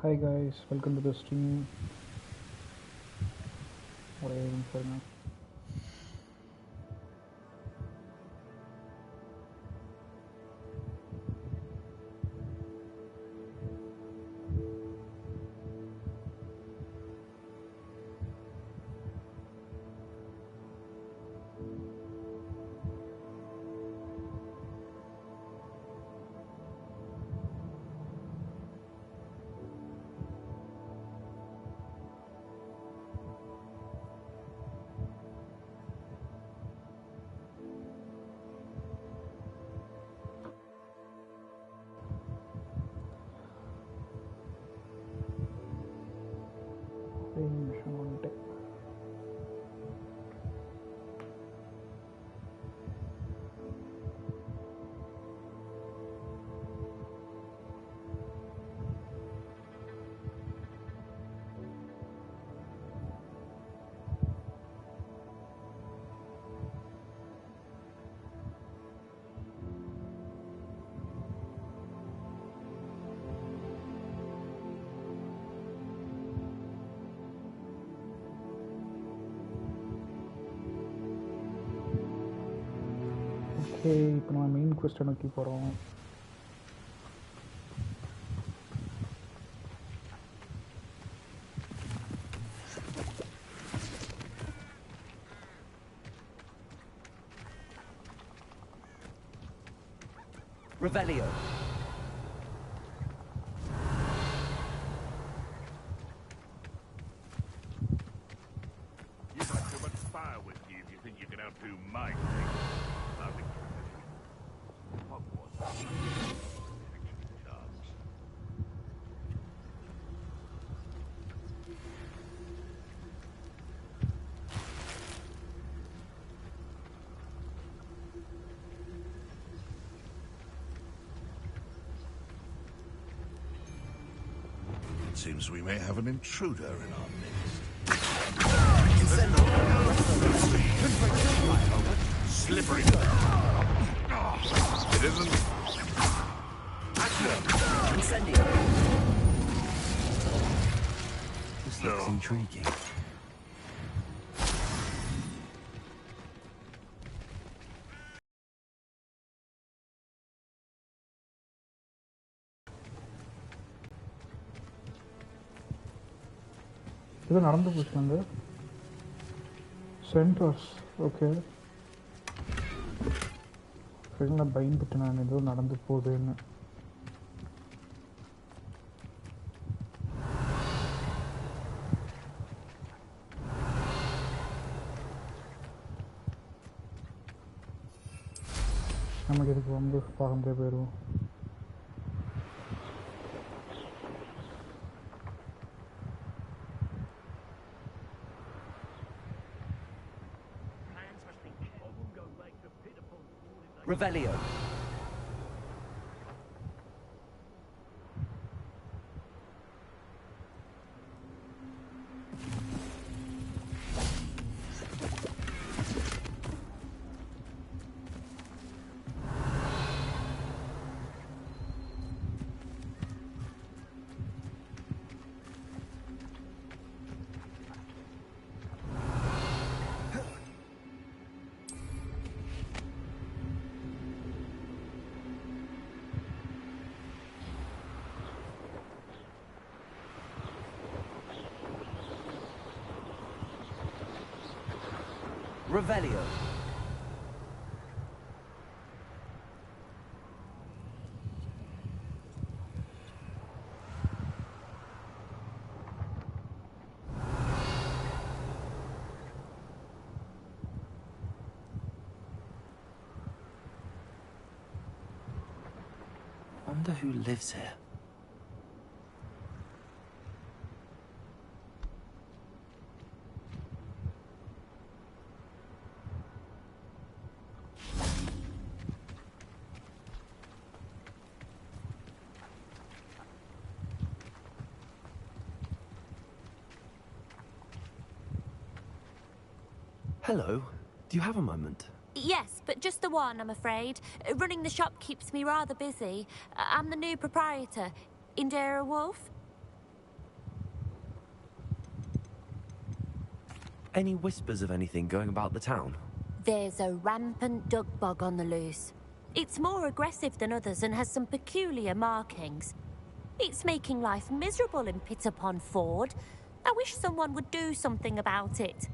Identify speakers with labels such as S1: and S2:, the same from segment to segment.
S1: Hi guys, welcome to the stream. What are you doing for now? Okay, இப்போ நம்ம main question நோக்கி போகிறோம்.
S2: Revelio.
S3: You got too much fire with you if you think you can outdo my thing. Nothing. Hogwarts actually does. It seems we may have an intruder in our midst. Slippery. It isn't.
S2: Incendio.
S4: This looks intriguing.
S1: இது நடந்து போச்சுங்க. Centres okay. நான் பயந்துட்டேன், நான் ஏதோ நடந்து போகுதுன்னு. நமக்கு இதுக்கு வந்து பார்க்க போயிடுவோம்.
S2: Revelio. Revelio.
S4: Wonder who lives here. Hello. Do you have a moment?
S5: Yes, but just the one, I'm afraid. Running the shop keeps me rather busy. I'm the new proprietor, Indira Wolf.
S4: Any whispers of anything going about the town?
S5: There's a rampant duck bug on the loose. It's more aggressive than others and has some peculiar markings. It's making life miserable in Pitterpond Ford. I wish someone would do something about it.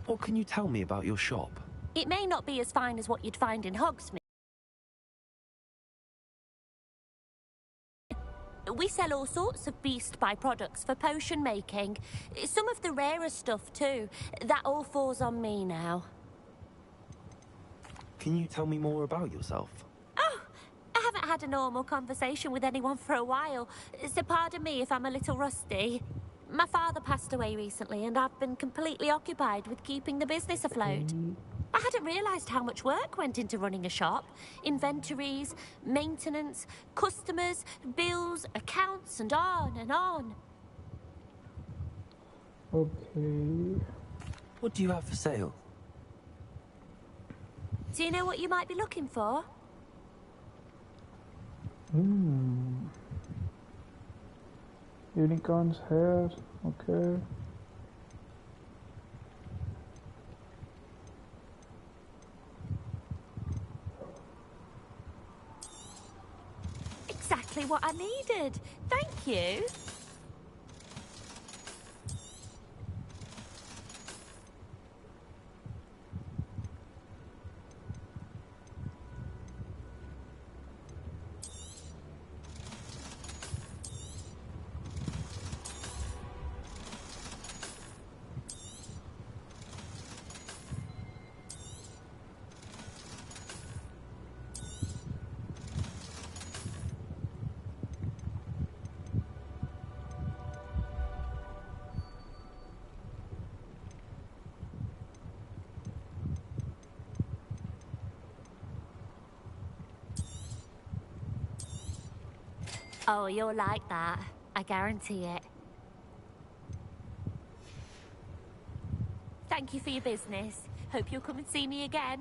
S4: What can you tell me about your shop?
S5: It may not be as fine as what you'd find in Hogsmeade. We sell all sorts of beast byproducts for potion making. Some of the rarer stuff too. That all falls on me now.
S4: Can you tell me more about yourself?
S5: Oh, I haven't had a normal conversation with anyone for a while, so pardon me if I'm a little rusty. My father passed away recently and I've been completely occupied with keeping the business afloat. I hadn't realised how much work went into running a shop. Inventories, maintenance, customers, bills, accounts, and on and on.
S1: Okay.
S4: What do you have for sale?
S5: Do you know what you might be looking for?
S1: Unicorn's hair. Okay.
S5: Exactly what I needed. Thank you. Oh, you'll like that. I guarantee it. Thank you for your business. Hope you'll come and see me again.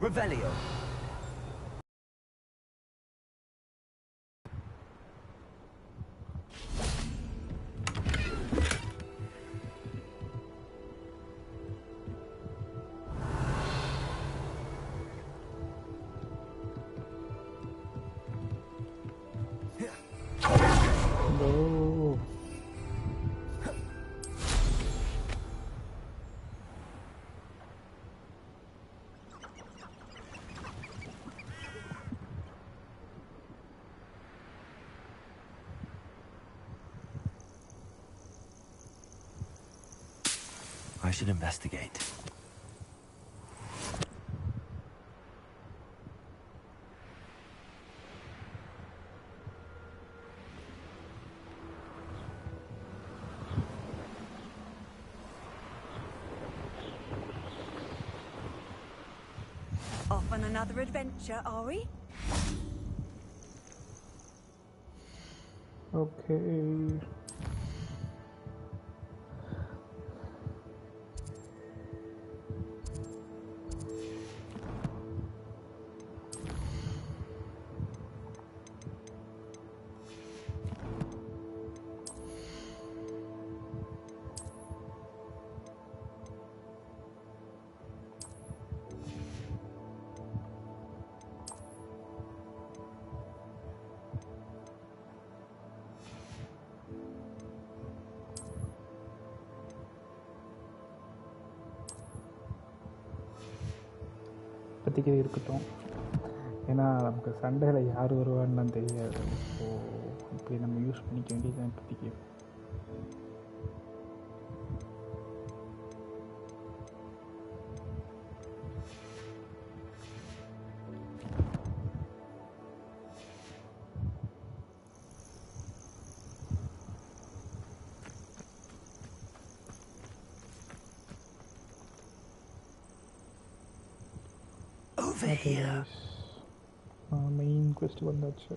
S2: Revelio.
S1: No.
S4: I should investigate.
S6: Off on another adventure, are we?
S1: Okay. இப்போதைக்கு இருக்கட்டும். ஏன்னா நமக்கு சண்டையில் யார் வருவான்னு தான் தெரியாது. So இப்படி நம்ம யூஸ் பண்ணிக்க வேண்டியது இப்போதைக்கு.
S2: Over here.
S1: மெயின் quest வந்தாச்சு.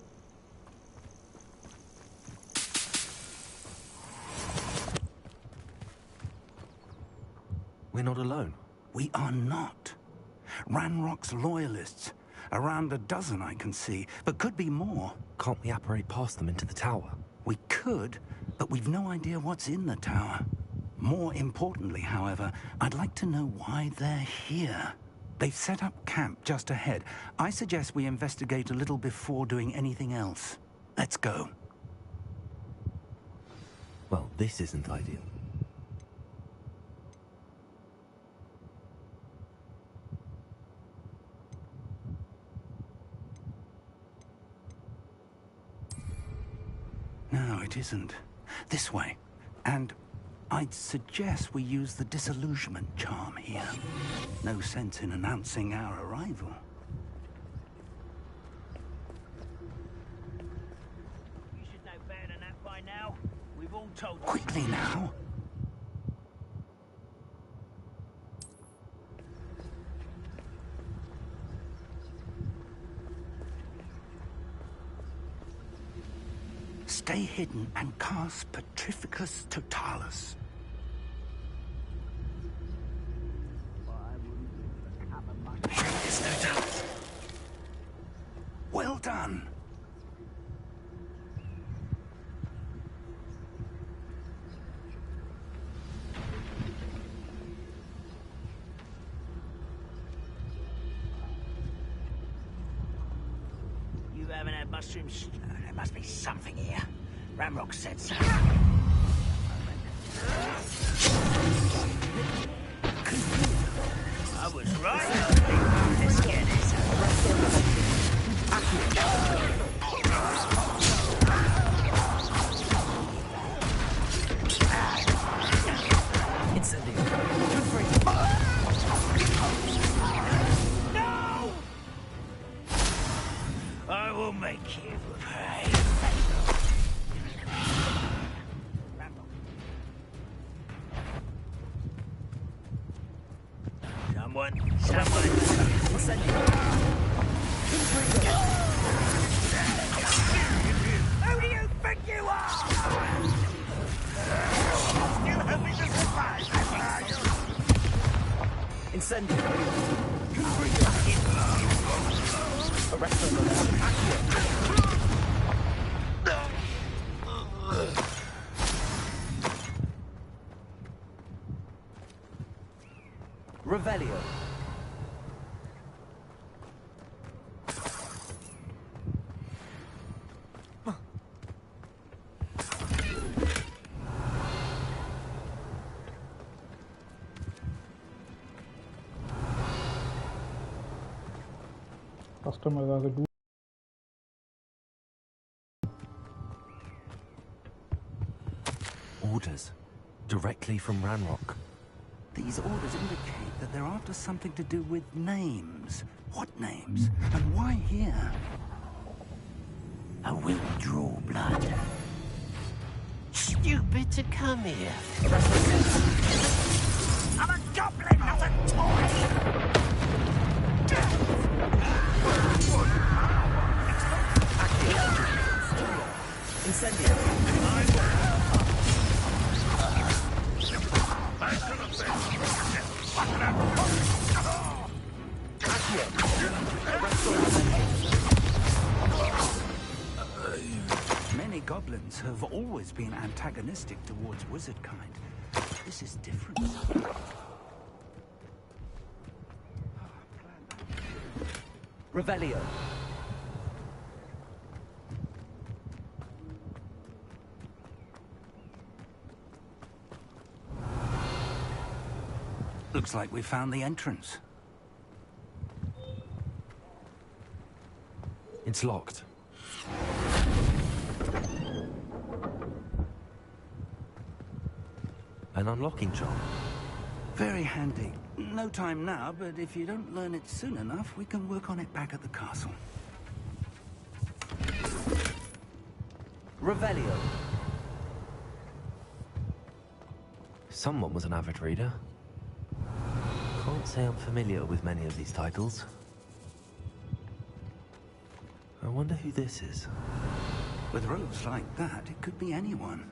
S4: We're not alone.
S7: We are not. Ranrock's loyalists. Around a dozen I can see, but could be more.
S4: Can't we apparate past them into the tower?
S7: We could, but we've no idea what's in the tower. More importantly, however, I'd like to know why they're here. They've set up camp just ahead. I suggest we investigate a little before doing anything else. Let's go.
S4: Well, this isn't ideal.
S7: No, it isn't. This way. And I'd suggest we use the disillusionment charm here. No sense in announcing our arrival.
S8: You should know better than that by now. We've all told you.
S7: Quickly now. Stay hidden and cast Petrificus Totalis. Yes, Totalis. Well done.
S8: You haven't had mushrooms. There must be something here. Ramrock said so. I was right. Let's get this. No! I will make you pay. Someone. Who do you think you are? You have me to surprise.
S2: Incendio. Revelio.
S1: Customer ஏதாவது do
S4: Orders. Directly from Ranrock.
S7: These orders indicate that they're after something to do with names. What names? And why here?
S8: I will draw blood. Stupid to come here. I'm a goblin, not a toy!
S2: Incendio.
S7: Many goblins have always been antagonistic towards wizard kind. This is different.
S2: Revelio.
S7: Looks like we found the entrance.
S4: It's locked. An unlocking charm.
S7: Very handy. No time now, but if you don't learn it soon enough, we can work on it back at the castle.
S2: Revelio.
S4: Someone was an avid reader. Can't say I'm familiar with many of these titles. I wonder who this is.
S7: With robes like that, it could be anyone.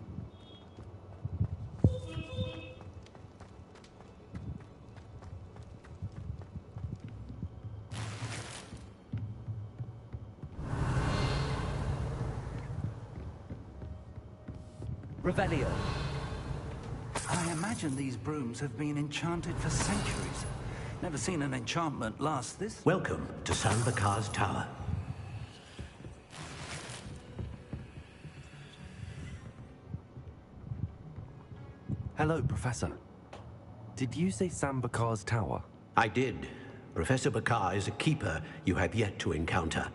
S2: Revelio.
S7: I imagine these brooms have been enchanted for centuries. Never seen an enchantment last this...
S8: Welcome to Sanbakar's Tower.
S4: Hello, Professor. Did you say Sambakar's tower?
S8: I did. Professor Bakar is a keeper you have yet to encounter.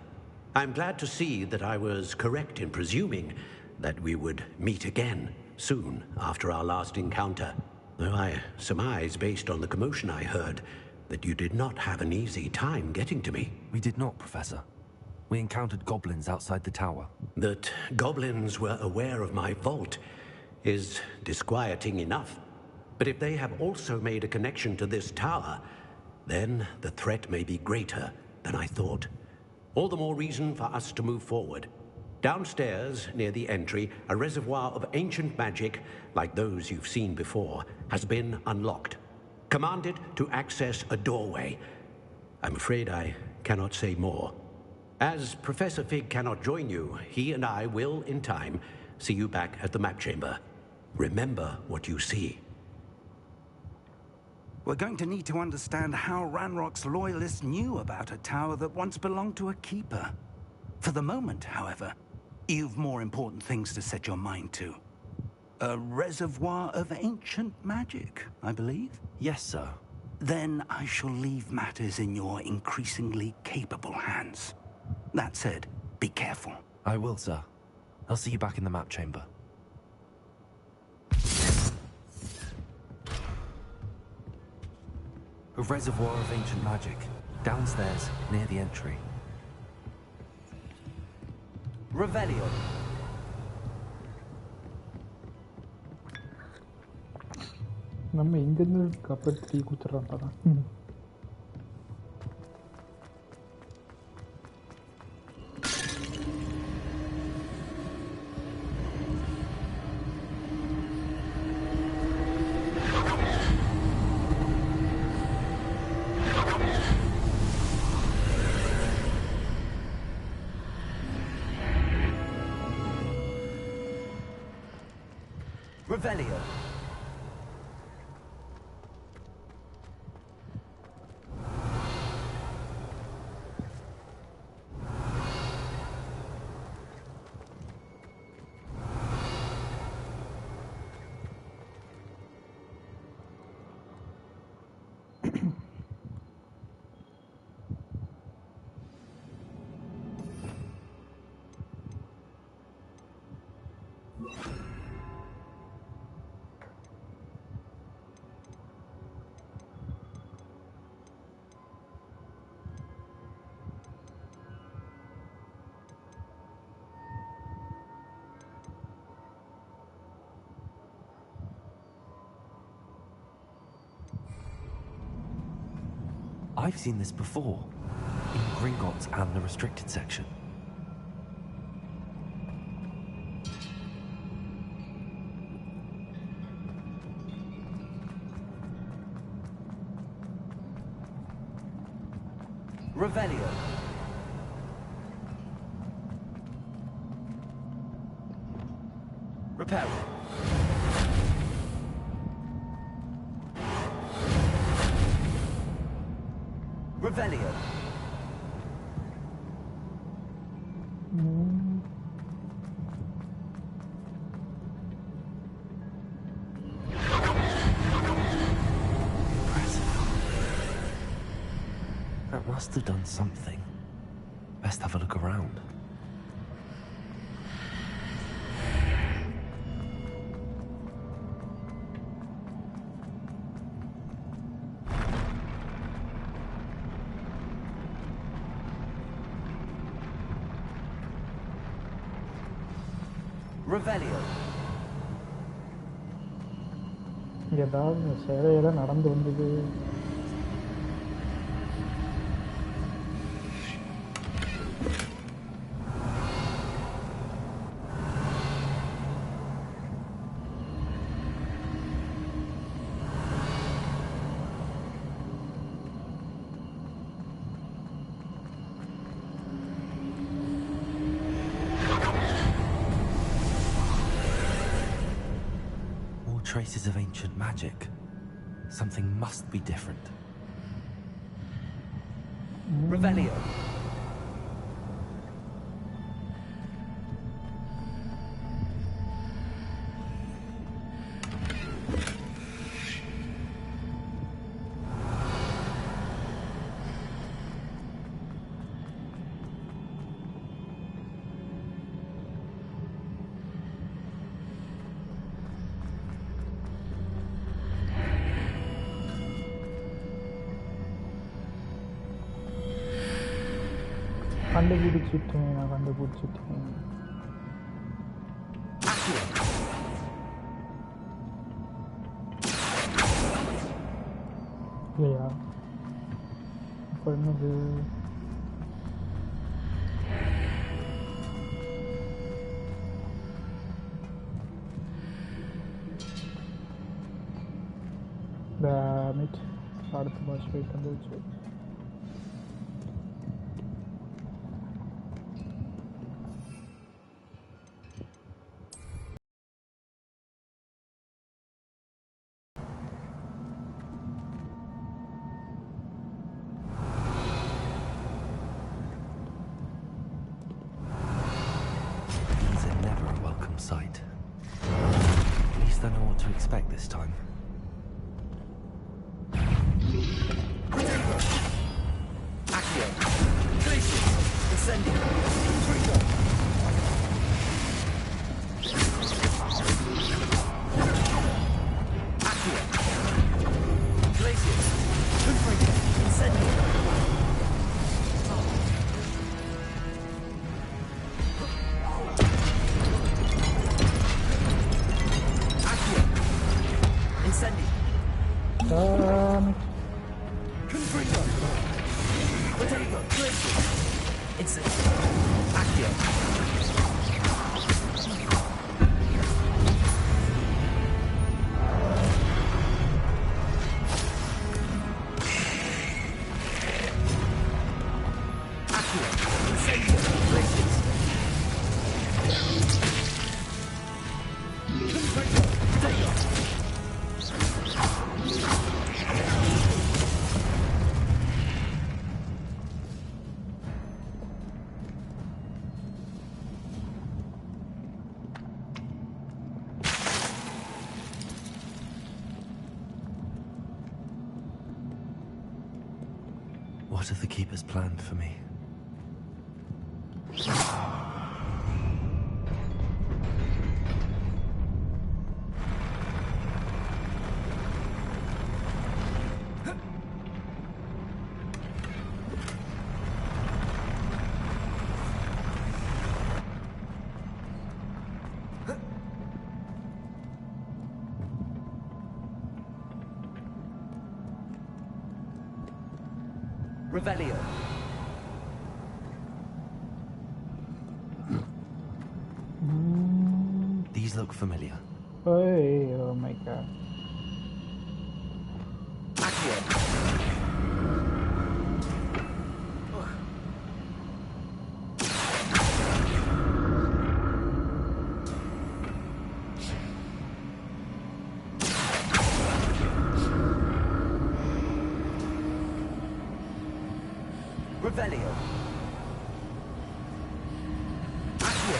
S8: I'm glad to see that I was correct in presuming that we would meet again soon after our last encounter. Though I surmise, based on the commotion I heard, that you did not have an easy time getting to me.
S4: We did not, Professor. We encountered goblins outside the tower.
S8: That goblins were aware of my vault is disquieting enough. But if they have also made a connection to this tower, then the threat may be greater than I thought. All the more reason for us to move forward. Downstairs, near the entry, a reservoir of ancient magic, like those you've seen before, has been unlocked. Commanded to access a doorway. I'm afraid I cannot say more. As Professor Fig cannot join you, he and I will, in time, see you back at the map chamber. Remember what you see.
S7: We're going to need to understand how Ranrock's loyalists knew about a tower that once belonged to a keeper. For the moment, however, you've more important things to set your mind to. A reservoir of ancient magic, I believe?
S4: Yes, sir.
S7: Then I shall leave matters in your increasingly capable hands. That said, be careful.
S4: I will, sir. I'll see you back in the map chamber. A reservoir of ancient magic. Downstairs, near the entry.
S2: Revelio.
S1: நம்ம இங்கேருந்து கப்பல் தீ குத்துறான் தான்.
S2: Revelio.
S4: I've seen this before, in Gringotts and the restricted section.
S2: Revelio. Repair. Revelio.
S4: That must have done something. Best have a look around.
S2: Revelio.
S1: ஏதாவது சேவையெல்லாம் நடந்து வந்தது.
S4: Traces of ancient magic. Something must be different.
S2: Revelio.
S1: கண்டுபிடிச்சிட்டேன், நான் கண்டுபிடிச்சிட்டேன். இல்லையா? இப்போ என்னது? Dammit, அடுத்த பாஸ் போயிட்டு வந்துருச்சு.
S4: Sight. At least I know what to expect this time.
S2: Accio. Glacius. Incendio. Infrito. Accio. Glacius. Infrito. Incendio. Confringo. Potato. Glacius. Incendio. Accio.
S4: What have the Keepers planned for me?
S2: Revelio.
S4: These look familiar.
S1: Hey, oh my god.
S2: Accio. Revelio. Accio.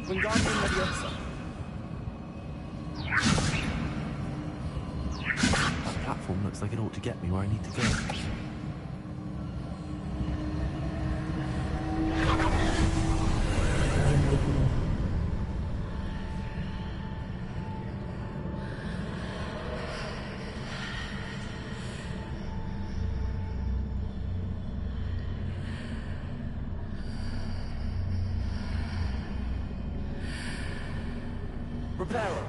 S2: Wingardium Leviosa.
S4: That platform looks like it ought to get me where I need to go.
S2: Reparo.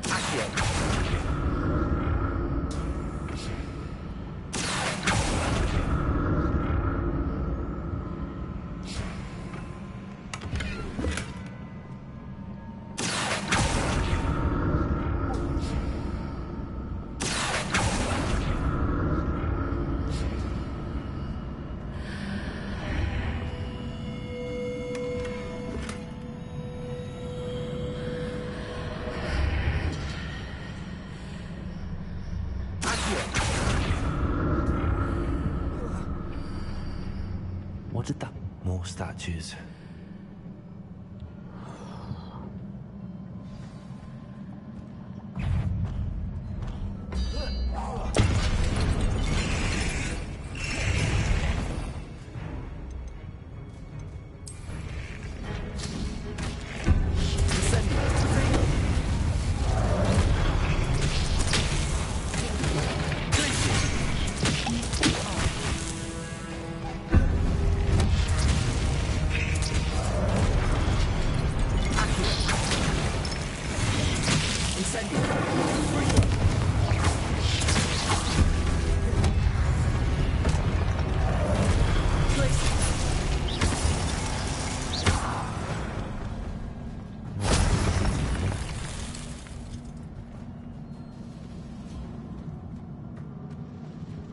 S2: Accio.
S4: What did that... More statues.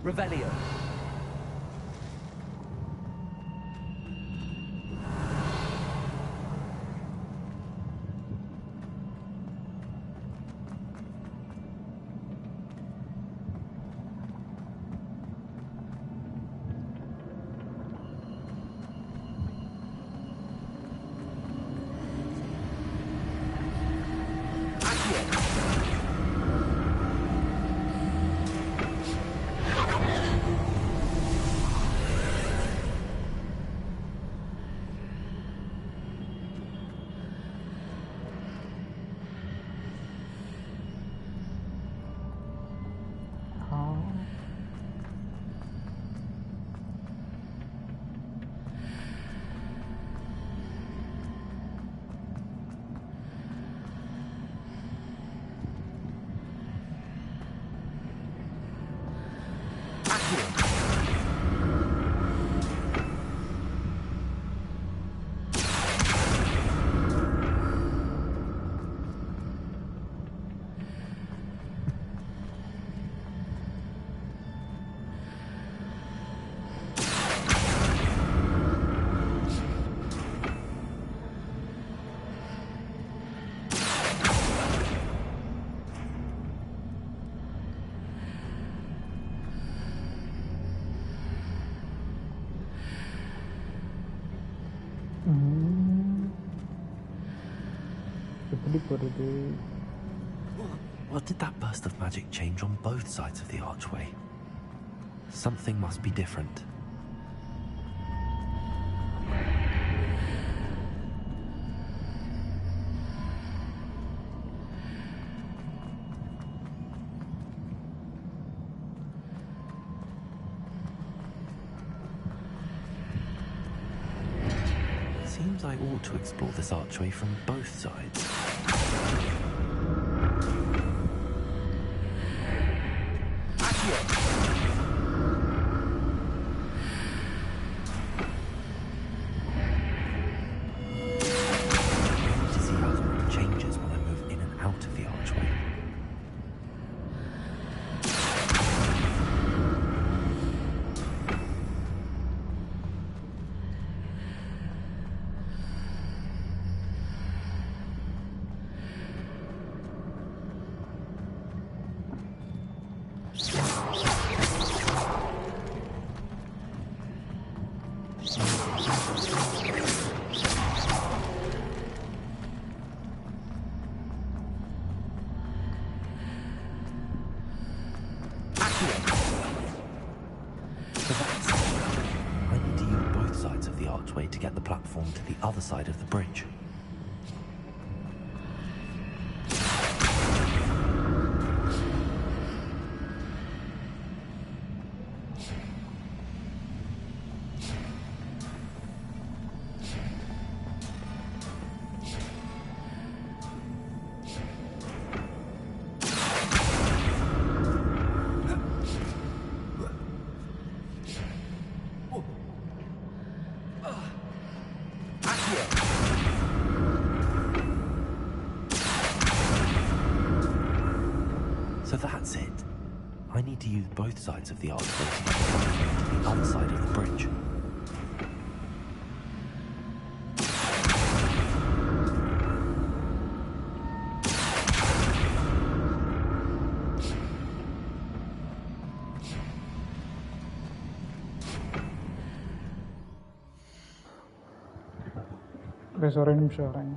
S2: Revelio.
S1: எப்படி போகிறது?
S4: What did that burst of magic change on both sides of the archway? Something must be different. Seems I ought to explore this archway from both sides. To see how the room changes when I move in and out of the archway. archway to get the platform to the other side of the bridge. So that's it. I need to use both sides of the archway to get the platform to the other side of the bridge.
S1: Guys, ஒரு நிமிஷம் வரேன்.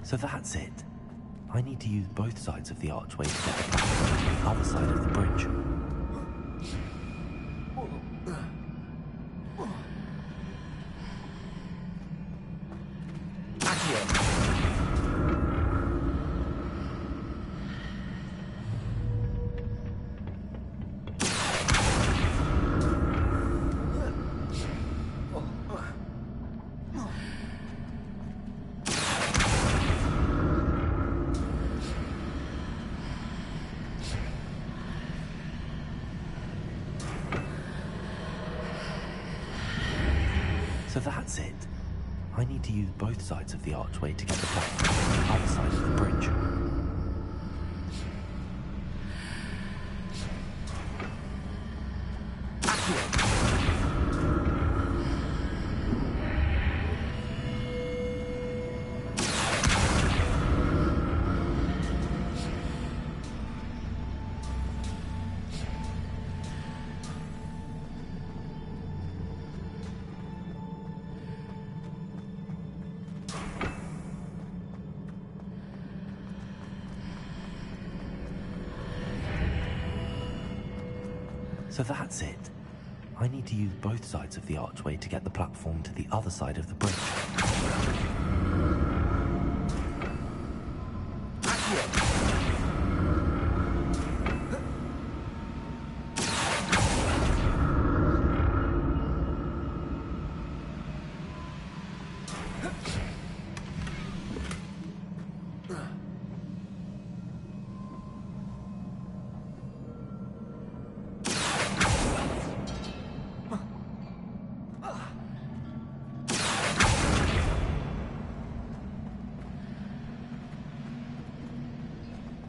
S4: So that's it. I need to use both sides of the archway to get the platform to the other side of the bridge. So that's it. I need to use both sides of the archway to get the platform to the other side of the bridge. So that's it. I need to use both sides of the archway to get the platform to the other side of the bridge.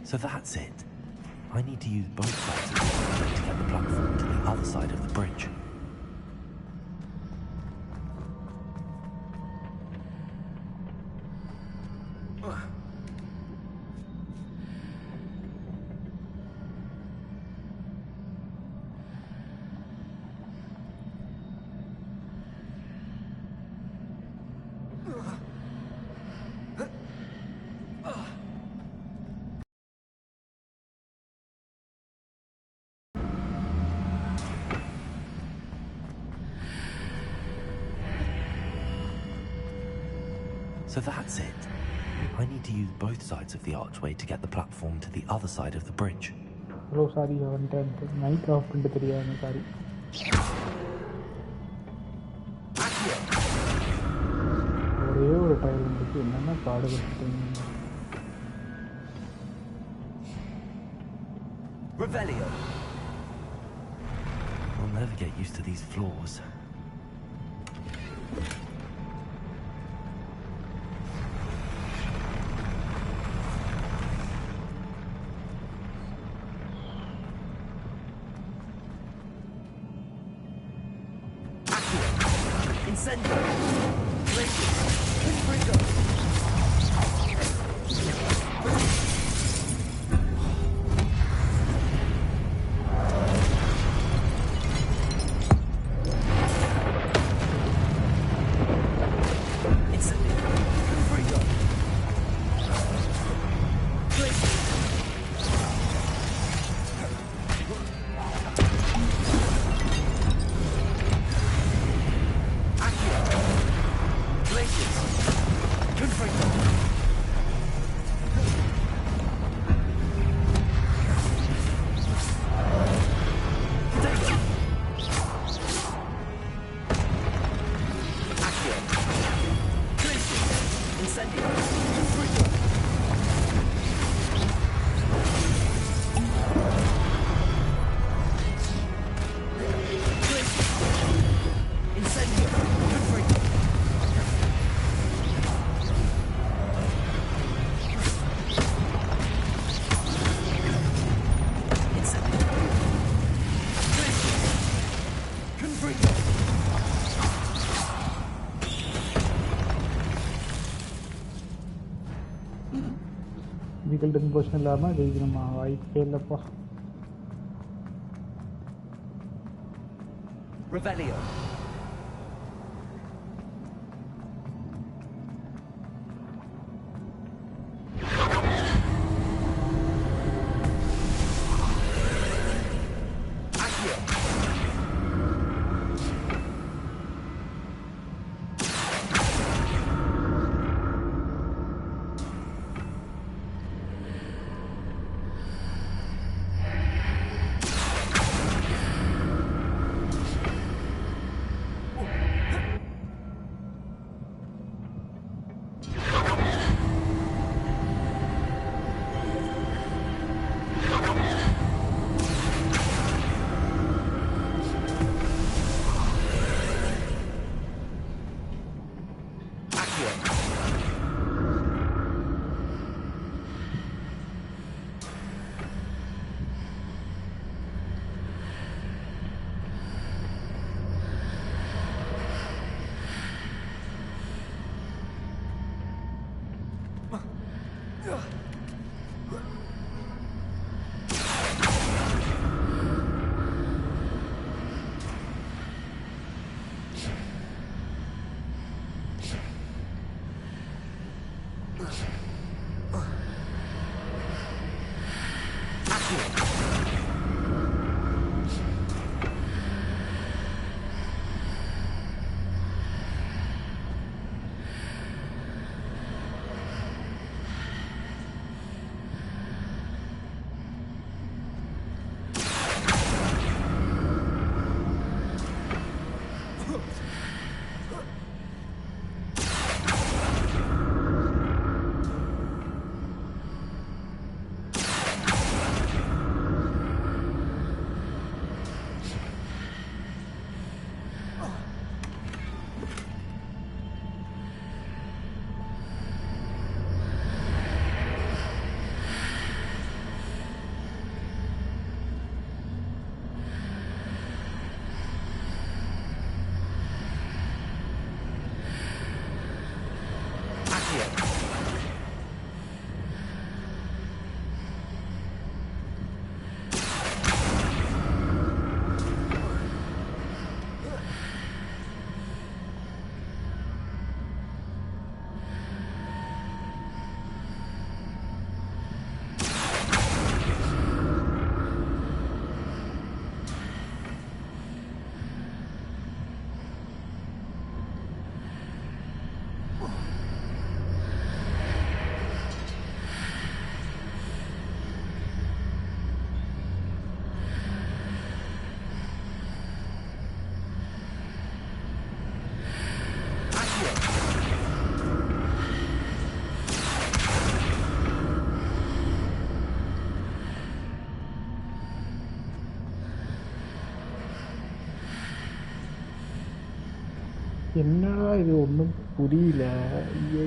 S4: So that's it. I need to use both sides of the archway to get the platform to the other side of the bridge. So that's it. I need to use both sides of the archway to get the platform to the other side of the bridge.
S1: Hello, sorry, night off பண்ணிட்டு தெரியாம sorry. ஒரே ஒரு tail இருந்துச்சு என்னன்னா பாடுபட்டுட்டீங்க.
S2: Revelio.
S4: I'll never get used to these floors.
S2: Incendio. Glacius. Confringo.
S1: வீட்டில் position இல்லாமல் ஜெயிக்கணுமா? வாய்ப்பே இல்லைப்பா.
S2: Revelio.
S1: என்னடா இது ஒன்றும் புரியல. ஐயோ.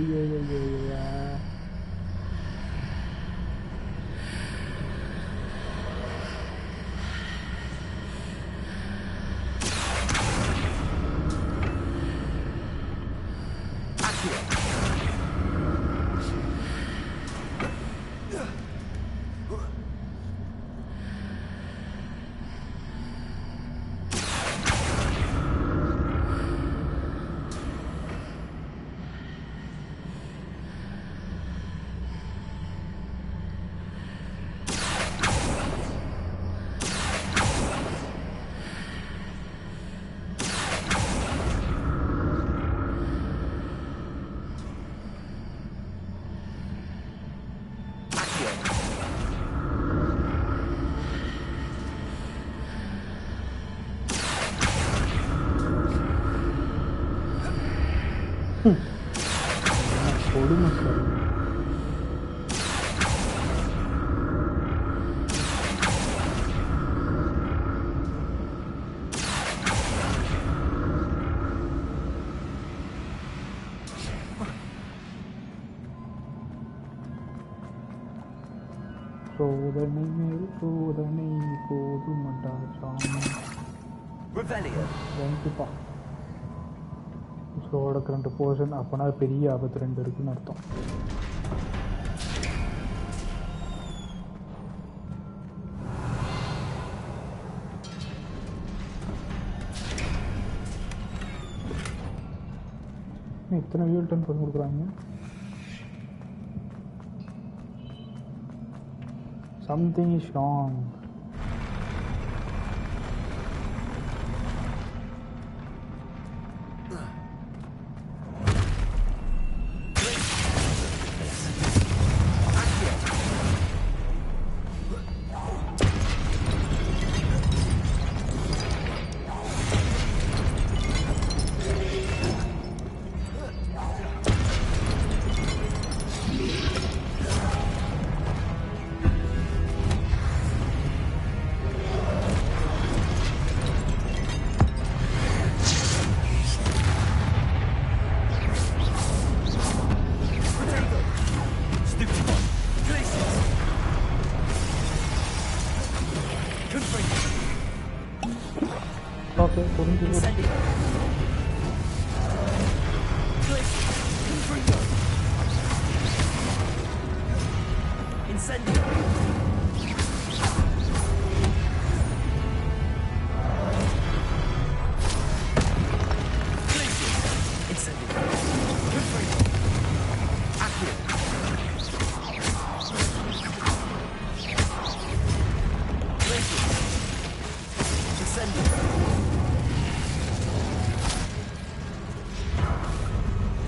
S1: கொடுமை சார். சோதனை மேல் சோதனை போதுமடா சாமி. கண்டிப்பா ஸ்லோவோட கரண்ட் போர்ஷன் அப்போனா பெரிய ஆபத்து 2 இருக்குன்னு அர்த்தம். இத்தனை வியூல் டன் பண்ணி கொடுக்குறாங்க. Something is wrong.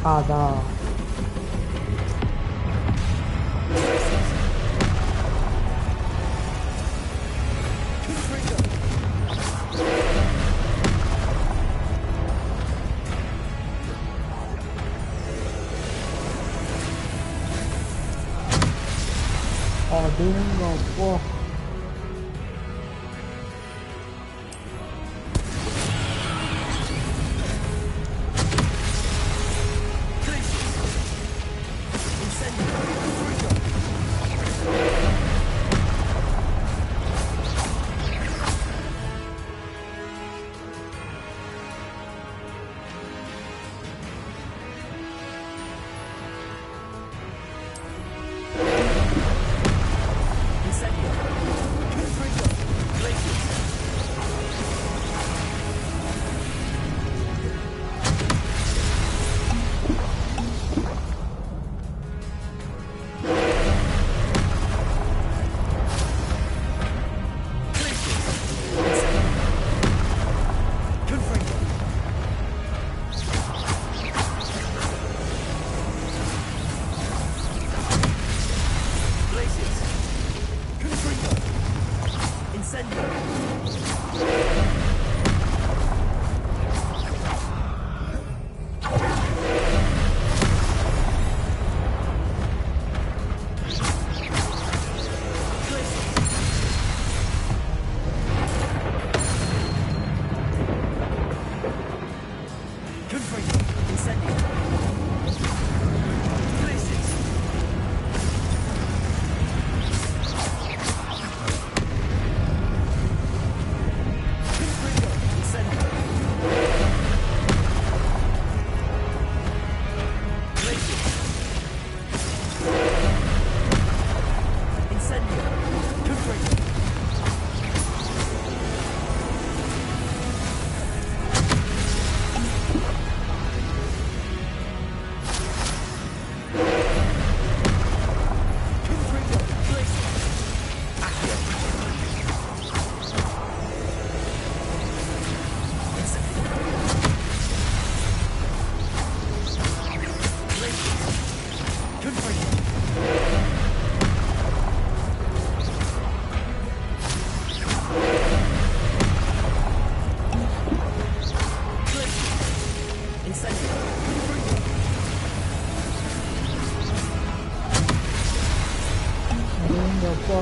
S1: அதான் அடேங்கப்பா அடேங்கப்பா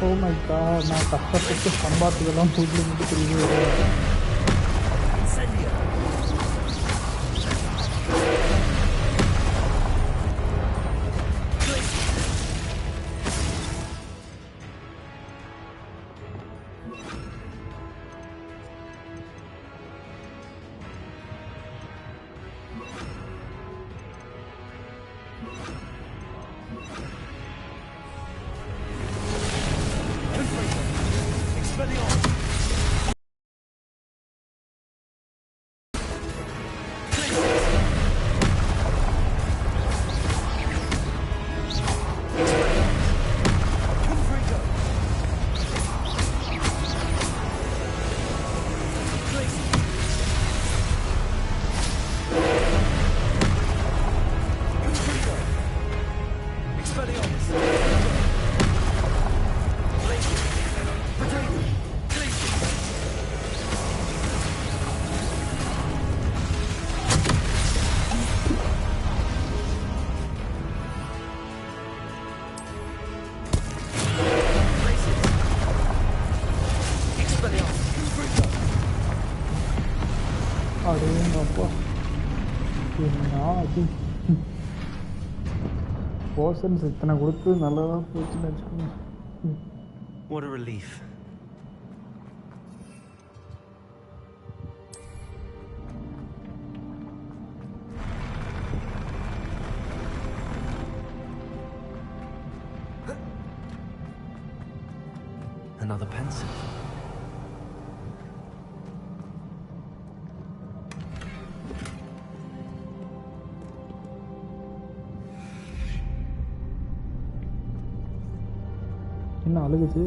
S1: ஓ மை காட் நான் கஷ்டப்பட்டு சம்பாதிக்கலாம் புரிஞ்சு தெரியுது அடேங்கப்பா என்ன அது போர்ஷன்ஸ் இத்தனை கொடுத்து நல்லதாக போச்சுன்னு வச்சுக்கோங்க.
S4: What a relief. Another pensive.
S1: என்ன அழுகுது?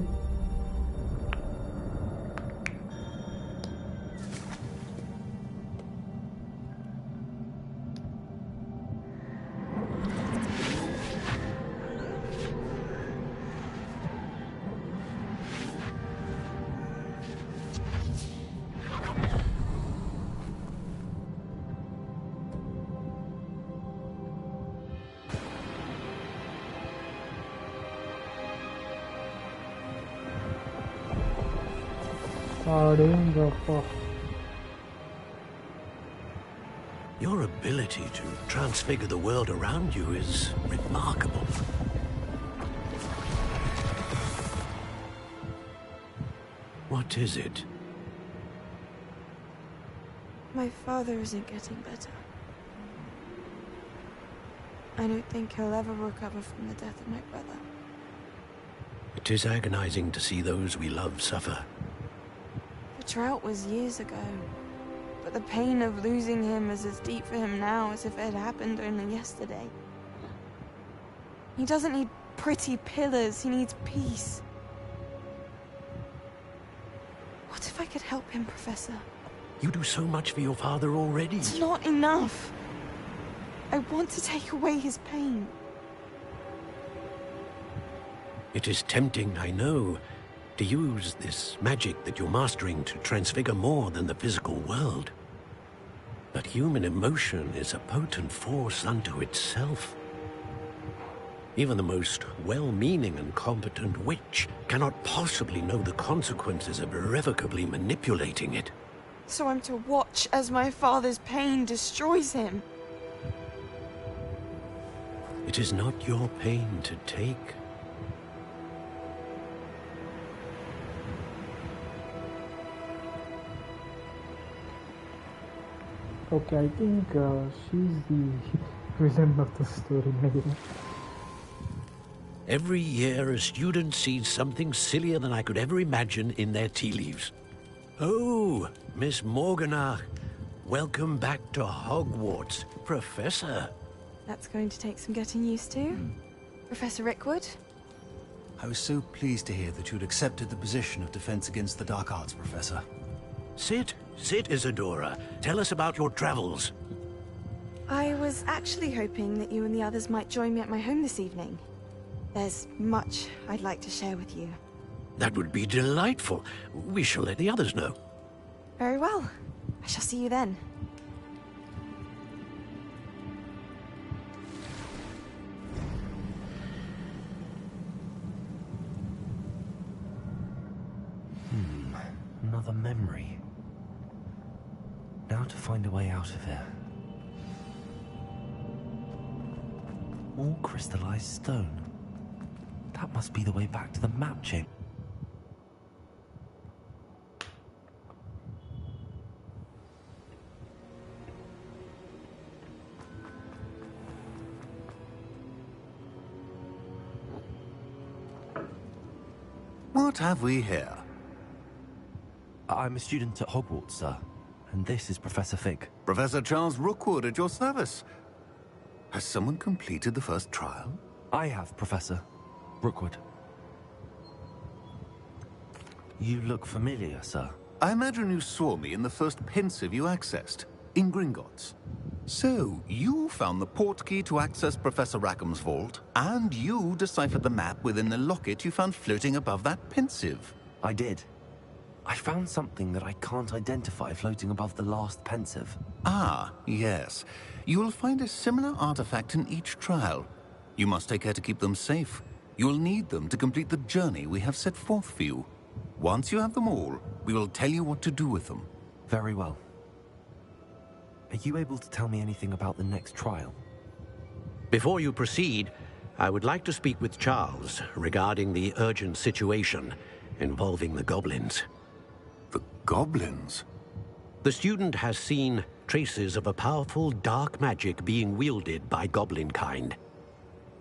S1: அடேங்கப்பா.
S8: Your ability to transfigure the world around you is remarkable. What is it?
S9: My father isn't getting better. I don't think he'll ever recover from the death of my brother.
S8: It is agonizing to see those we love suffer.
S9: The drought was years ago, but the pain of losing him is as deep for him now as if it had happened only yesterday. He doesn't need pretty pillars, he needs peace. What if I could help him, Professor?
S8: You do so much for your father already.
S9: It's not enough. I want to take away his pain.
S8: It is tempting, I know, to use this magic that you're mastering to transfigure more than the physical world. But human emotion is a potent force unto itself. Even the most well-meaning and competent witch cannot possibly know the consequences of irrevocably manipulating it.
S9: So I'm to watch as my father's pain destroys him.
S8: It is not your pain to take.
S1: Okay, I think she's the villain of the story, maybe.
S8: Every year a student sees something sillier than I could ever imagine in their tea leaves. Oh, Miss Morganach, welcome back to Hogwarts, Professor.
S9: That's going to take some getting used to. Professor Rickwood?
S10: I was so pleased to hear that you'd accepted the position of Defense Against the Dark Arts, Professor.
S8: Sit, Isadora. Tell us about your travels.
S9: I was actually hoping that you and the others might join me at my home this evening. There's much I'd like to share with you.
S8: That would be delightful. We shall let the others know.
S9: Very well. I shall see you then.
S4: Another memory. Now to find a way out of here. More crystallized stone. That must be the way back to the map chamber.
S10: What have we here?
S4: I'm a student at Hogwarts, sir. And this is Professor Fig.
S10: Professor Charles Rookwood at your service. Has someone completed the first trial?
S4: I have, Professor Rookwood. You look familiar, sir.
S10: I imagine you saw me in the first pensive you accessed, in Gringotts. So, you found the portkey to access Professor Rackham's vault, and you deciphered the map within the locket you found floating above that pensive.
S4: I did. I found something that I can't identify floating above the last pensive.
S10: Ah, yes. You will find a similar artifact in each trial. You must take care to keep them safe. You will need them to complete the journey we have set forth for you. Once you have them all, we will tell you what to do with them.
S4: Very well. Are you able to tell me anything about the next trial?
S8: Before you proceed, I would like to speak with Charles regarding the urgent situation involving the goblins.
S10: The goblins?
S8: The student has seen traces of a powerful dark magic being wielded by goblin kind.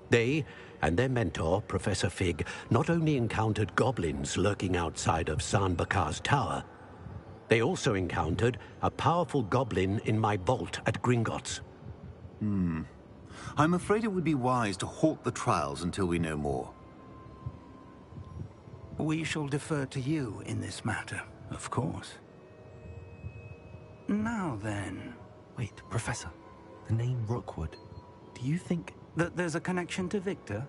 S8: They and their mentor, Professor Fig, not only encountered goblins lurking outside of San Bakar's tower, they also encountered a powerful goblin in my vault at Gringotts.
S10: I'm afraid it would be wise to halt the trials until we know more.
S7: We shall defer to you in this matter, of course. Now then...
S4: Wait, Professor. The name Rookwood. Do you think...
S7: that there's a connection to Victor?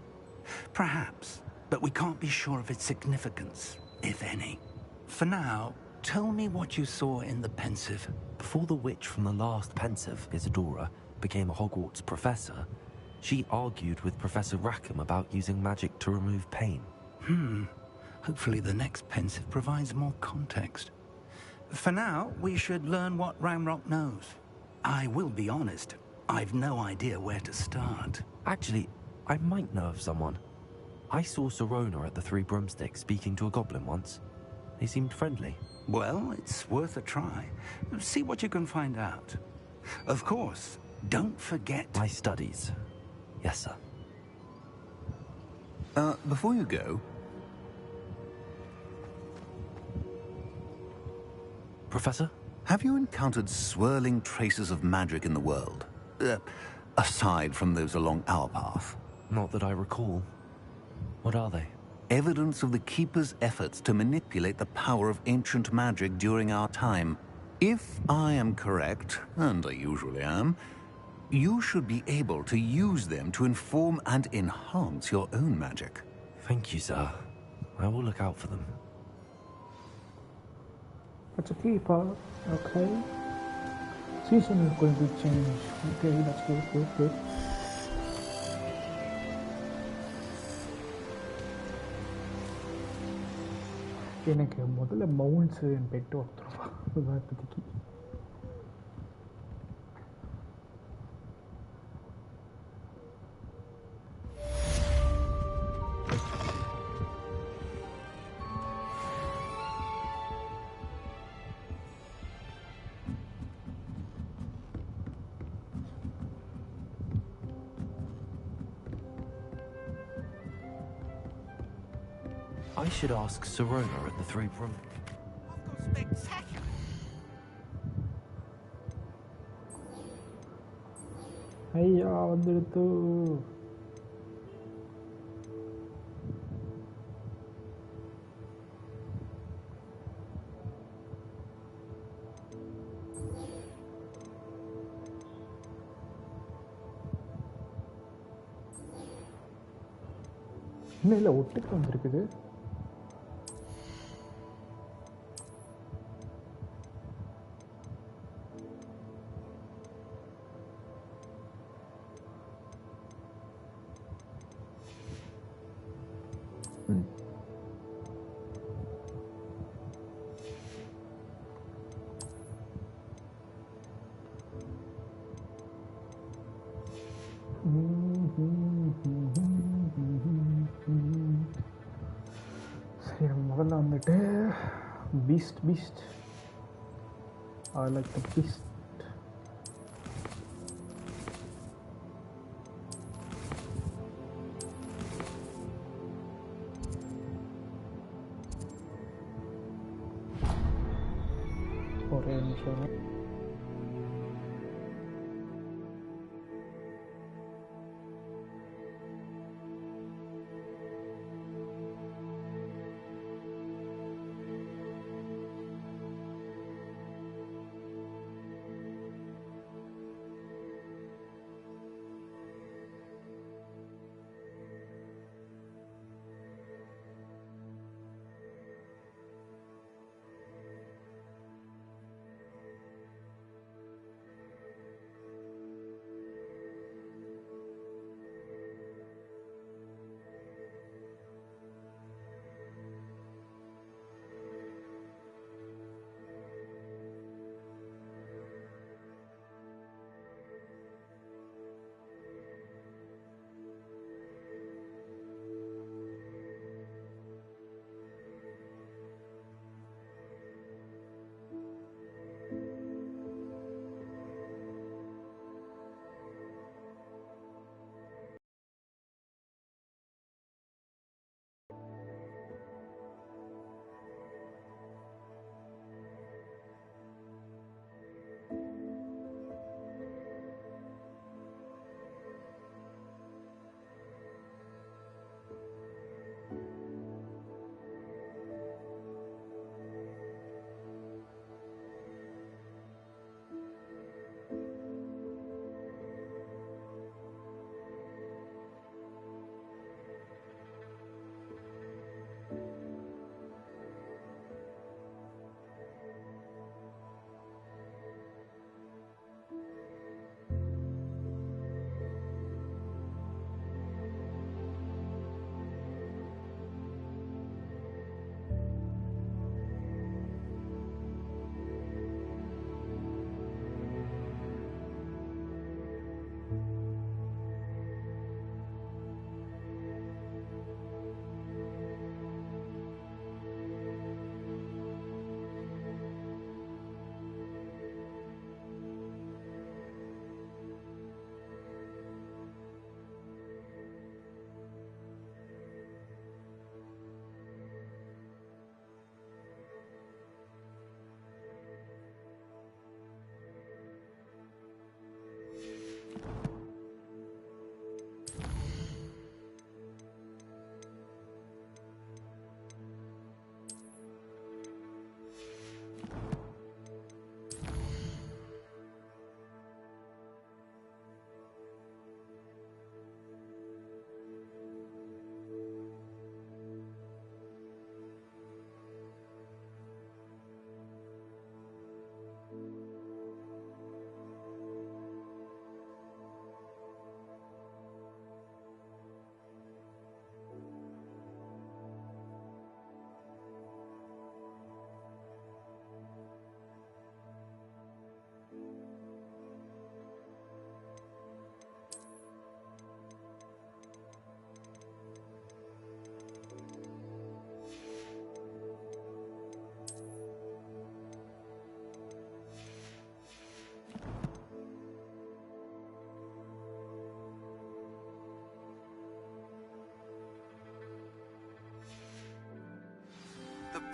S7: Perhaps, but we can't be sure of its significance, if any. For now, tell me what you saw in the pensive.
S4: Before the witch from the last pensive, Isadora, became a Hogwarts professor, she argued with Professor Rackham about using magic to remove pain.
S7: Hopefully the next pensive provides more context. For now, we should learn what Ramrock knows. I will be honest, I've no idea where to start.
S4: Actually, I might know of someone. I saw Sirona at the Three Broomsticks speaking to a goblin once. They seemed friendly.
S7: Well, it's worth a try. See what you can find out. Of course, don't forget...
S4: My studies. Yes, sir.
S10: Before you go...
S4: Professor?
S10: Have you encountered swirling traces of magic in the world? Aside from those along our path?
S4: Not that I recall. What are they?
S10: Evidence of the Keeper's efforts to manipulate the power of ancient magic during our time. If I am correct, and I usually am, you should be able to use them to inform and enhance your own magic.
S4: Thank you, sir. I will look out for them.
S1: That's a keeper. Okay. Season is going to change. Okay, that's good. எனக்கு முதல்ல mounts என் bed ஒருத்தருவா அதுதான் இப்போதைக்கு.
S4: I should ask Sirona at the Three Broom.
S2: Spectacular!
S1: ஐயா வந்துடுத்து. இன்னும் இல்லை ஒட்டுக்கு வந்திருக்குது. சரி நம்ம முதல்ல வந்துட்டு Beast I like the beast. ஒரே நிமிஷம்.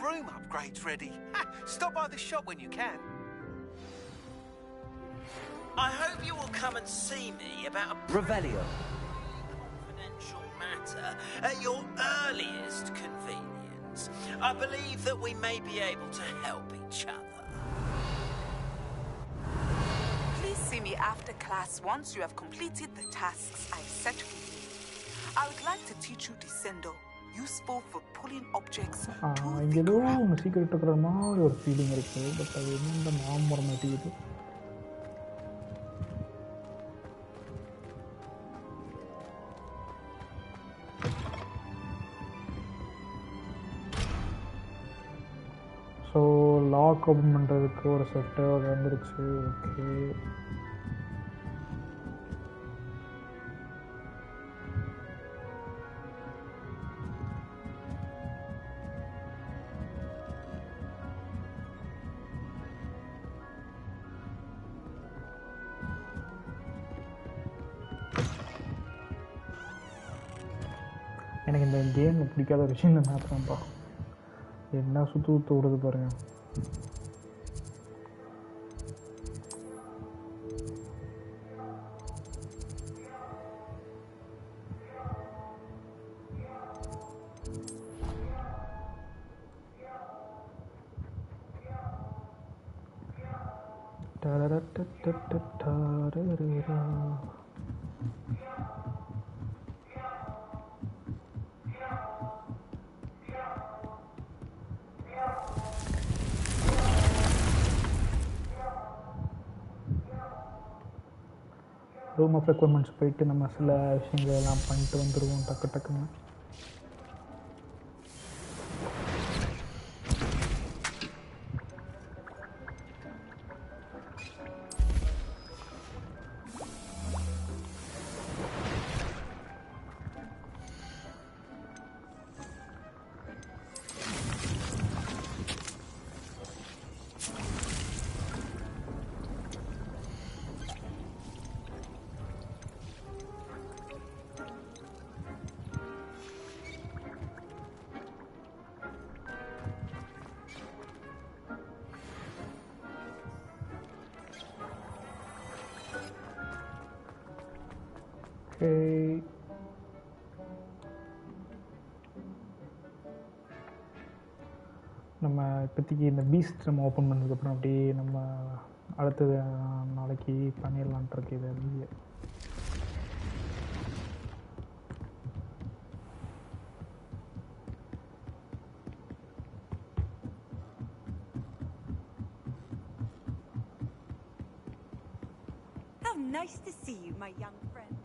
S2: broom upgrades ready. Stop by the shop when you can.
S11: I hope you will come and see me about a
S4: Revelio.
S11: confidential matter at your earliest convenience. I believe that we may be able to help each other.
S6: Please see me after class once you have completed the tasks I set for you. I would like to teach you Descendo, useful for pulling objects to
S1: இங்கே
S6: the
S1: ஏதோ
S6: ground.
S1: ஒன்று சீக்கிரம் இருக்கிற மாதிரி ஒரு feeling இருக்குது. But அது என்ன நாம் வர மாட்டேங்குது. ஸோ லாக் ஓப்பன் பண்ணுறதுக்கு ஒரு செட்டு வந்துருச்சு. ஓகே, எனக்கு இந்த கேம் பிடிக்காத ஒரு விஷயம் இந்த மேப் தான்ப்பா. என்ன சுற்று சுற்று விடுது பாருங்க. ரூம் ஆஃப் ரெக்வயர்மெண்ட்ஸ் போயிட்டு நம்ம சில விஷயங்கள் எல்லாம் பண்ணிட்டு வந்துடுவோம் டக்கு டக்குன்னு. நம்ம இப்போதைக்கு இந்த பீஸ்ட் நம்ம ஓப்பன் பண்ணதுக்கப்புறம் அப்படியே நம்ம அடுத்தது நாளைக்கு பண்ணிடலான்ட்டு இருக்கு இது அப்படியே.
S6: How nice to see you, my young friend.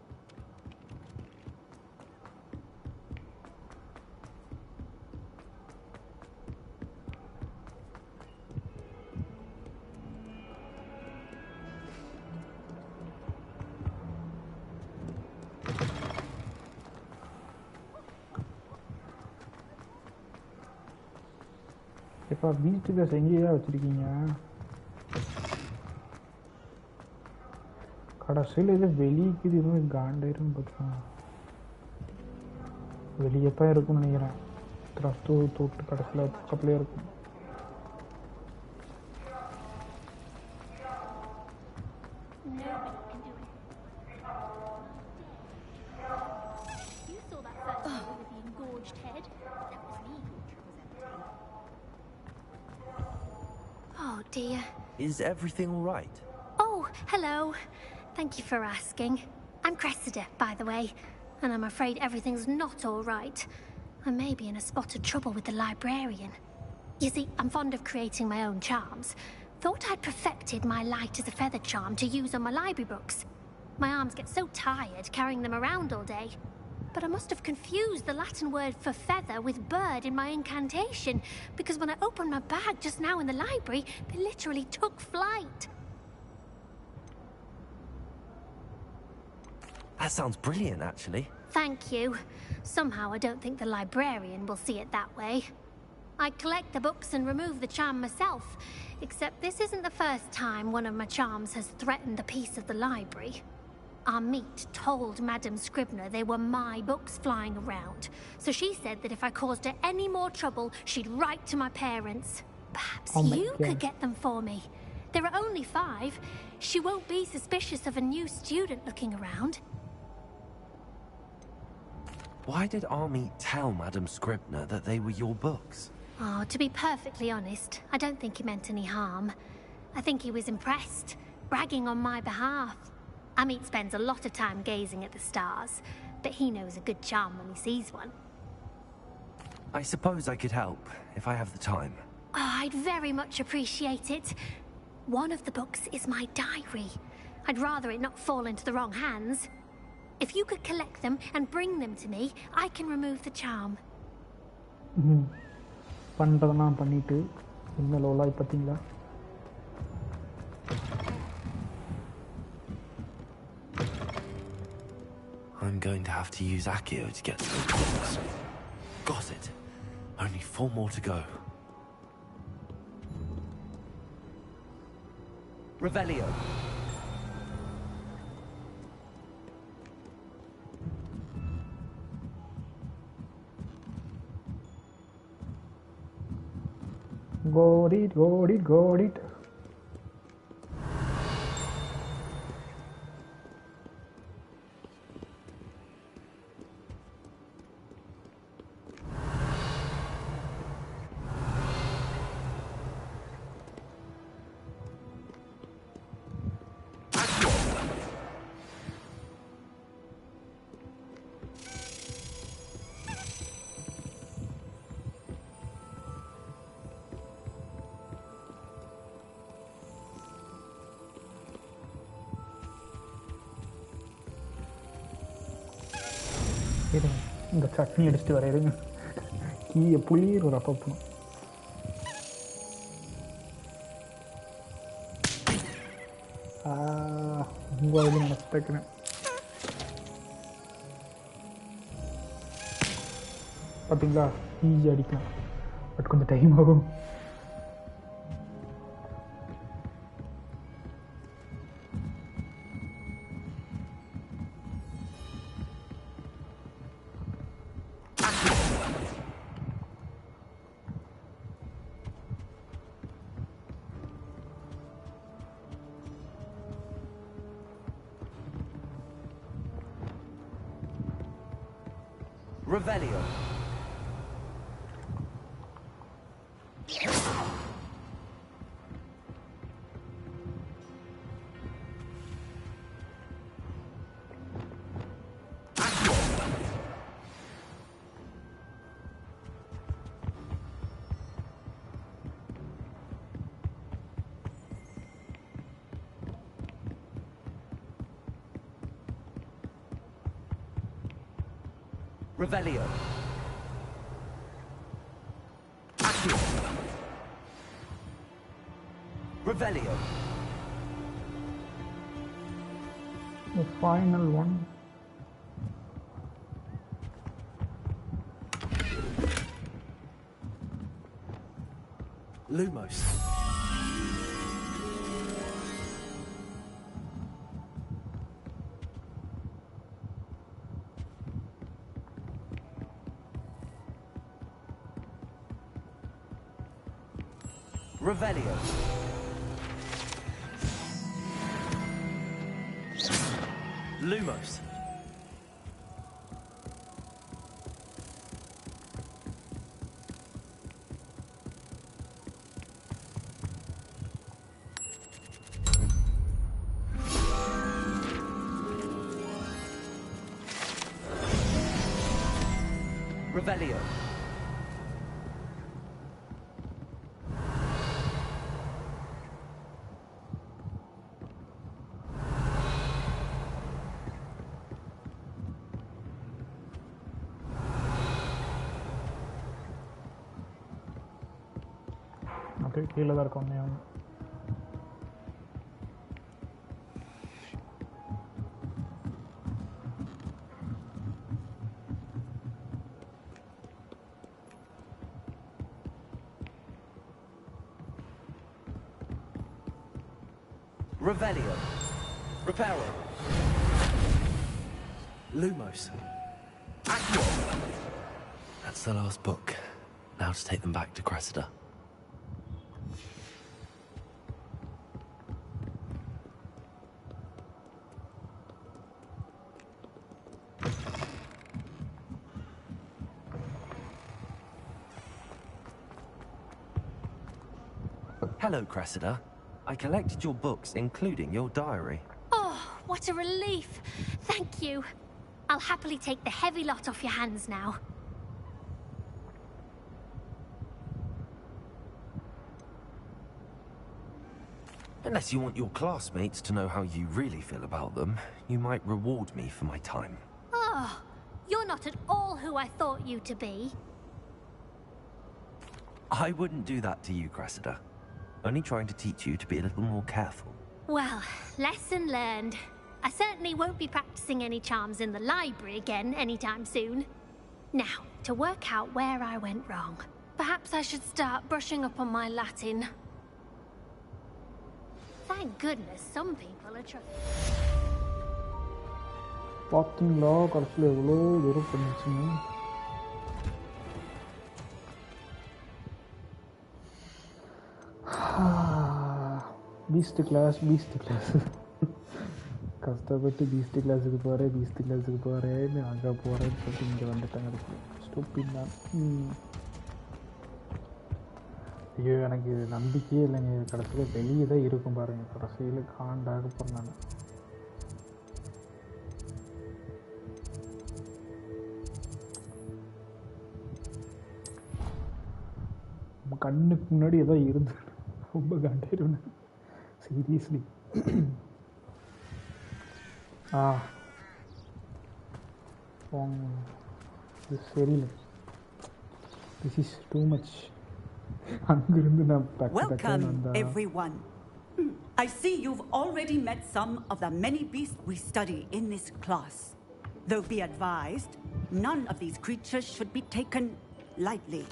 S1: இப்போ பீஸ்ட் ப்ளஸ் எங்கேயா வச்சுருக்கீங்க? கடைசியில் இது வெளியேக்குது, இன்னும் காண்டாயிரும் பார்த்தா. வெளியே தான் இருக்கும்னு நினைக்கிறேன். தொட்டு கடைசியில் பக்கத்துலேயே இருக்கும்.
S5: Oh dear.
S4: Is everything all right?
S5: Oh, hello. Thank you for asking. I'm Cressida, by the way, and I'm afraid everything's not all right. I may be in a spot of trouble with the librarian. You see, I'm fond of creating my own charms. Thought I'd perfected my light as a feather charm to use on my library books. My arms get so tired carrying them around all day. But I must have confused the Latin word for feather with bird in my incantation, because when I opened my bag just now in the library, they literally took flight.
S4: That sounds brilliant, actually.
S5: Thank you. Somehow I don't think the librarian will see it that way. I collect the books and remove the charm myself, except this isn't the first time one of my charms has threatened the peace of the library.
S12: Our meet told Madame Scribner they were my books flying around. So she said that if I caused her any more trouble, she'd write to my parents. Perhaps you could get them for me. There are only 5. She won't be suspicious of a new student looking around.
S4: Why did Army tell Madame Scribner that they were your books?
S12: Oh, to be perfectly honest, I don't think he meant any harm. I think he was impressed, bragging on my behalf. Amit spends a lot of time gazing at the stars, but he knows a good charm when he sees one.
S4: I suppose I could help, if I have the time.
S12: Oh, I'd very much appreciate it. One of the books is my diary. I'd rather it not fall into the wrong hands. If you could collect them and bring them to me, I can remove the charm.
S1: பண்ணுறதெல்லாம் பண்ணிட்டு என்ன லோலாய் பார்த்தீங்களா?
S4: I'm going to have to use Accio to get to the books. Got it. Only 4 more to go. Revelio.
S1: Got it, got it, got it. இந்த சட்னி அடிச்சுட்டு வர இருங்க கீயை புளிர் ஒரு அப்போ உங்கள் இது நினச்சிட்டேக்கிறேன் பார்த்தீங்களா ஈஸி அடிக்கலாம் பட் கொஞ்சம் டைம் ஆகும்
S4: Revelio. Revelio. Accio. Revelio.
S1: The final one.
S4: Lumos. Revelio. Lumos. Revelio.
S1: Okay, கீழே தான் இருக்கும் ஒன்றே
S4: Revelio. Reparo.
S13: Lumos.
S4: That's the last book. Now to take them back to Cressida. Hello, Cressida. I collected your books, including your diary.
S12: Oh, what a relief. Thank you. I'll happily take the heavy lot off your hands now.
S4: Unless you want your classmates to know how you really feel about them, you might reward me for my time.
S12: Oh, you're not at all who I thought you to be.
S4: I wouldn't do that to you, Cressida. Only trying to teach you to be a little more careful.
S12: Well, lesson learned. I certainly won't be practicing any charms in the library again anytime soon. Now, to work out where I went wrong. Perhaps I should start brushing up on my Latin. Thank goodness some people are trying.
S1: பார்த்தீங்களா கடைசியில் எவ்வளோ தூரம் பண்ணிச்சுங்க. Beast class கஷ்டப்பட்டு Beast கிளாஸுக்கு போகிறேன்னு அங்கே போகிறேன்னு சொல்லிட்டு இங்கே வந்துட்டாங்க. ஸ்டூப்பிட் தான். ஐயோ, எனக்கு நம்பிக்கையே இல்லைங்க. கடைசியில் வெளியே தான் இருக்கும் பாருங்கள். கடைசியில் காண்டாக போகிறேன் நான். கண்ணுக்கு முன்னாடி ஏதோ இருந்து ரொம்ப காண்டாயிருவேன் சீரியஸ்லி. இது சரியில்லை. This is too much. அங்கிருந்து நான்
S14: Welcome, everyone. I see you've already met some of the many beasts we study in this class. Though be advised, none of these creatures should be taken lightly.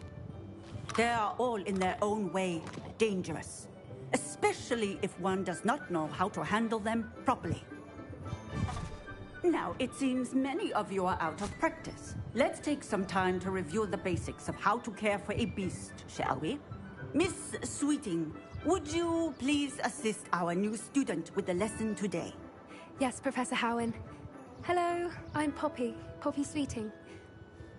S14: They are all in their own way dangerous, especially if one does not know how to handle them properly. Now, it seems many of you are out of practice. Let's take some time to review the basics of how to care for a beast, shall we? Miss Sweeting, would you please assist our new student with the lesson today?
S15: Yes, Professor Howen. Hello, I'm Poppy Sweeting.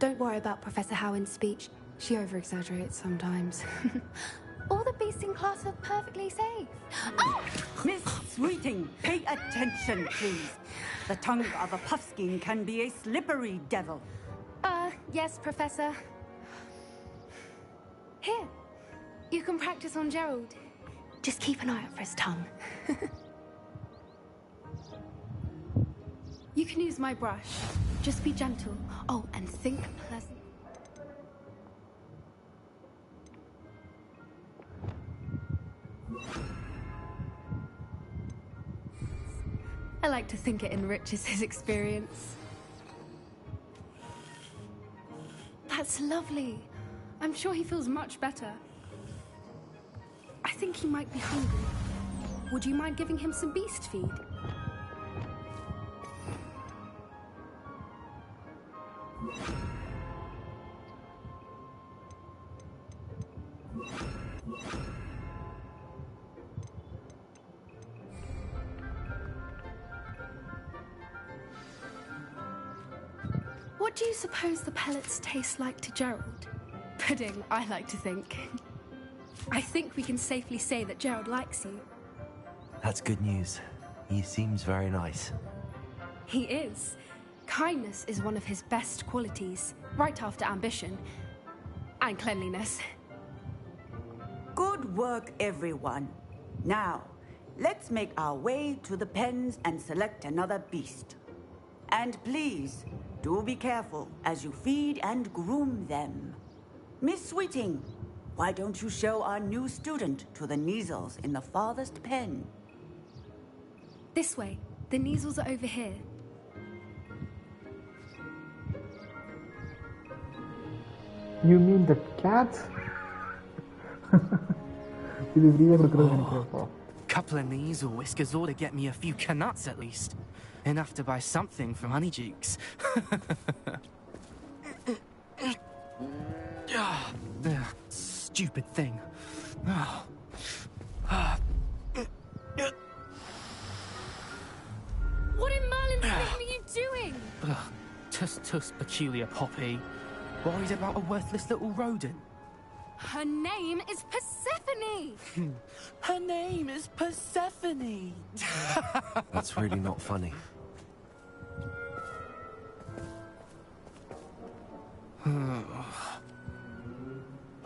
S15: Don't worry about Professor Howen's speech. She over-exaggerates sometimes. All the beasts in class are perfectly safe.
S14: Oh! Miss Sweeting, pay attention, please. The tongue of a puffskein can be a slippery devil.
S15: Yes, Professor. Here, you can practice on Gerald. Just keep an eye out for his tongue. You can use my brush. Just be gentle. Oh, and think pleasant. I like to think it enriches his experience. That's lovely. I'm sure he feels much better. I think he might be hungry. Would you mind giving him some beast feed? What do you suppose the pellets taste like to Gerald? Pudding, I like to think. I think we can safely say that Gerald likes you.
S4: That's good news. He seems very nice.
S15: He is. Kindness is one of his best qualities, right after ambition and cleanliness.
S14: Good work, everyone. Now, let's make our way to the pens and select another beast. And please, do be careful as you feed and groom them. Miss Sweeting, why don't you show our new student to the Neasels in the farthest pen?
S15: This way. The Neasels are over here.
S1: You mean the cats?
S13: Couple of knees or whiskers ought to get me a few canuts at least. enough to buy something from Honeydukes. Stupid thing.
S12: What in Merlin's name are you doing?
S13: Tuss, peculiar Poppy. Worried about a worthless little rodent?
S12: Her name is Persephone!
S13: Her name is Persephone!
S4: That's really not funny.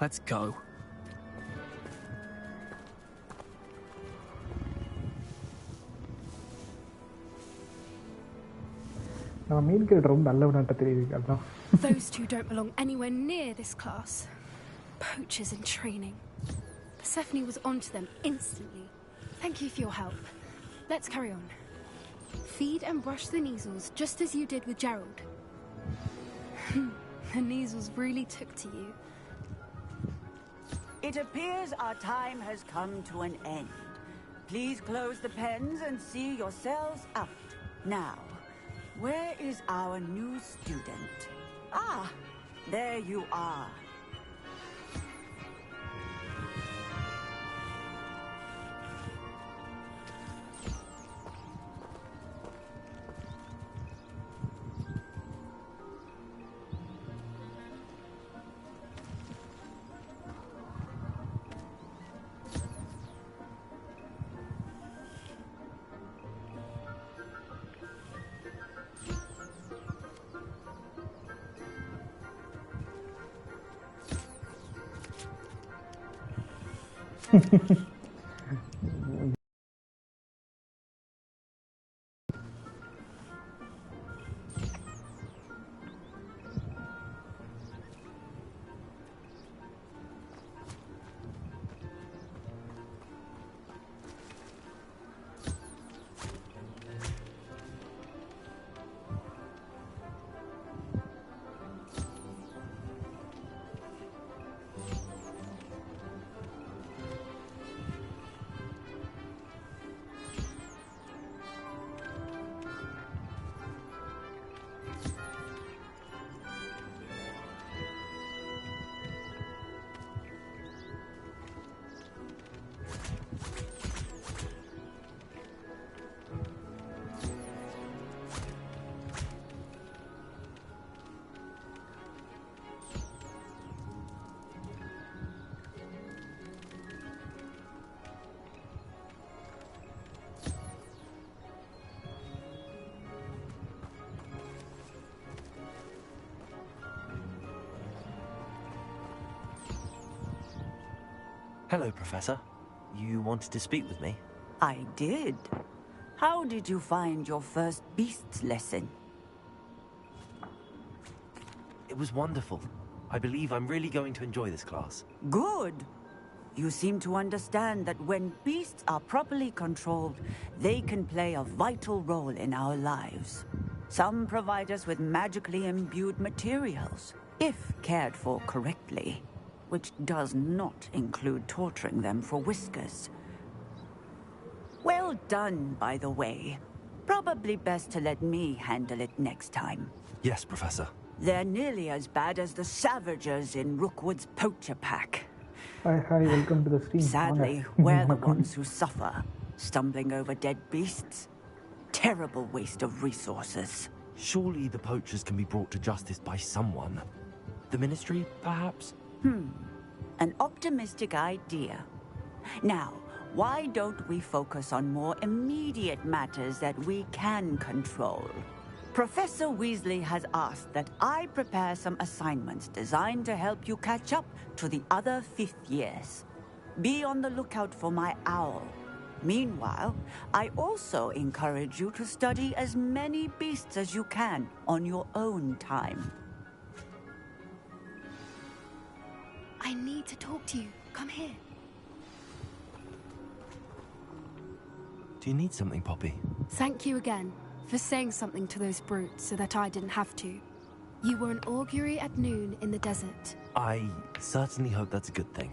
S13: Let's go.
S15: Those two don't belong anywhere near this class. Poachers in training. Persephone was onto them instantly. Thank you for your help. Let's carry on. Feed and brush the Neasels just as you did with Gerald. The Neasels really took to you.
S16: It appears our time has come to an end. Please close the pens and see yourselves out. Now, where is our new student? Ah, there you are.
S4: Hello, Professor. You wanted to speak with me?
S16: I did. How did you find your first beasts lesson?
S4: It was wonderful. I believe I'm really going to enjoy this class.
S16: Good. You seem to understand that when beasts are properly controlled, they can play a vital role in our lives. Some provide us with magically imbued materials, if cared for correctly, which does not include torturing them for whiskers. Well done, by the way. Probably best to let me handle it next time.
S4: Yes, Professor.
S16: They're nearly as bad as the Savagers in Rookwood's poacher pack.
S1: Hi, welcome to the stream.
S16: Sadly, we're the ones who suffer, stumbling over dead beasts. Terrible waste of resources.
S4: Surely the poachers can be brought to justice by someone. The Ministry, perhaps?
S16: An optimistic idea. Now, why don't we focus on more immediate matters that we can control? Professor Weasley has asked that I prepare some assignments designed to help you catch up to the other 5th years. Be on the lookout for my owl. Meanwhile, I also encourage you to study as many beasts as you can on your own time.
S15: I need to talk to you. Come here.
S4: Do you need something, Poppy?
S15: Thank you again for saying something to those brutes so that I didn't have to. You were an augury at noon in the desert.
S4: I certainly hope that's a good thing.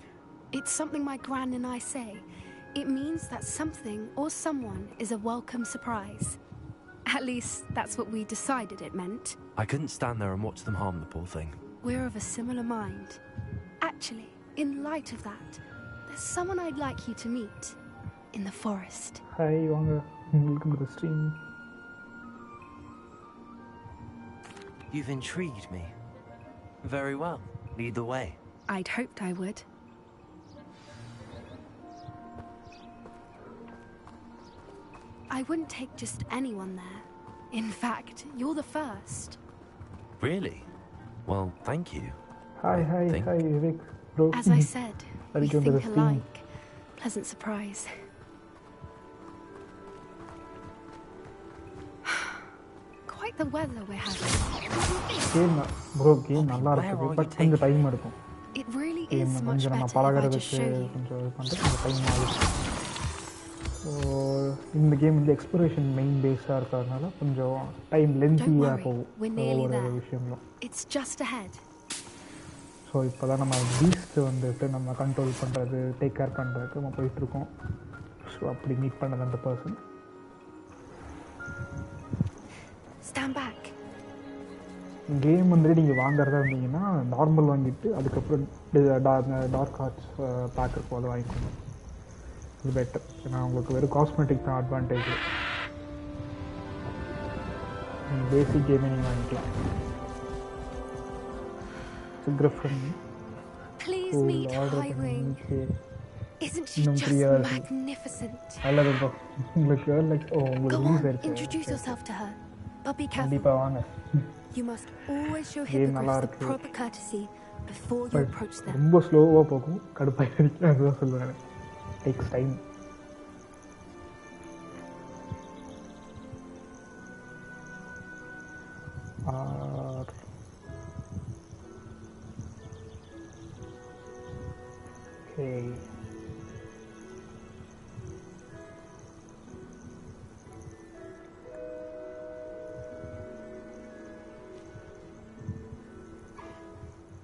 S15: It's something my gran and I say. It means that something or someone is a welcome surprise. At least, that's what we decided it meant.
S4: I couldn't stand there and watch them harm the poor thing.
S15: We're of a similar mind. Actually, in light of that, there's someone I'd like you to meet. In the forest.
S1: Hi, Wanga. Welcome to the stream.
S4: You've intrigued me. Very well. Lead the way.
S15: I'd hoped I would. I wouldn't take just anyone there. In fact, you're the first.
S4: Really? Well, thank you.
S1: Hi, Vivek, bro.
S15: As I said, we
S1: Welcome to the
S15: think
S1: stream.
S15: alike. Pleasant surprise. Quite the weather we're having.
S1: Game நல்லா இருக்கு but கொஞ்சம் time எடுக்கும்.
S15: It really
S1: Game
S15: is much
S1: கொஞ்சம் நம்ம
S15: better if I just
S1: பழகுறதுக்கு
S15: show you.
S1: கொஞ்சம் இது பண்றது கொஞ்சம் டைம் ஆகுது. ஸோ இந்த கேம் வந்து எக்ஸ்ப்ளோரேஷன் மெயின் பேஸாக இருக்கிறதுனால கொஞ்சம் டைம் லென்த்தியாக போகும் ஒவ்வொரு விஷயங்களும்.
S15: It's just ahead.
S1: ஸோ இப்போ தான் நம்ம பீஸ்ட் வந்துட்டு நம்ம கண்ட்ரோல் பண்ணுறது டேக் கேர் பண்ணுறதுக்கு நம்ம போயிட்டுருக்கோம். ஸோ அப்படி மீட் பண்ணது அந்த பர்சன்.
S15: Stand back.
S1: கேம் வந்துட்டு நீங்கள் வாங்குறதா இருந்தீங்கன்னா நார்மல் வாங்கிட்டு அதுக்கப்புறம் டார்க் ஆர்ட்ஸ் பேக் இருக்கும் அதை வாங்கிக்கணும். இது பெட்டர். ஏன்னா உங்களுக்கு வெறும் காஸ்மெட்டிக் தான் அட்வான்டேஜ். நீங்கள் பேசிக் கேமே நீங்கள் வாங்கிக்கலாம். Griffin.
S15: Please meet Highwing. Isn't she just magnificent?
S1: I love it. உங்களுக்கு like
S15: Go on, introduce yourself to her. But be careful.
S1: கண்டிப்பாக வாங்க.
S15: You must always show hippogriffs the proper courtesy before you approach them.
S1: ரொம்ப ஸ்லோவாக போகும், கடுப்பாக அதுதான் சொல்லுவாங்க. Takes time. Okay.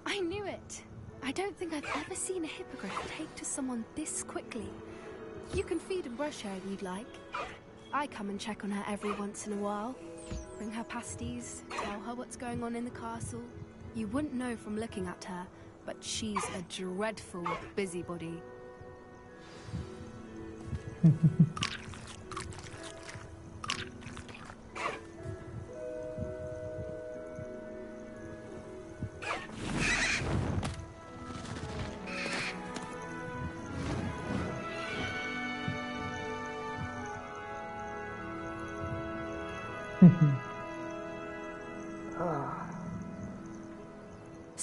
S15: I knew it. I don't think I've ever seen a hippogriff take to someone this quickly. You can feed and brush her if you'd like. I come and check on her every once in a while. Bring her pasties, tell her what's going on in the castle. You wouldn't know from looking at her, but she's a dreadful busybody.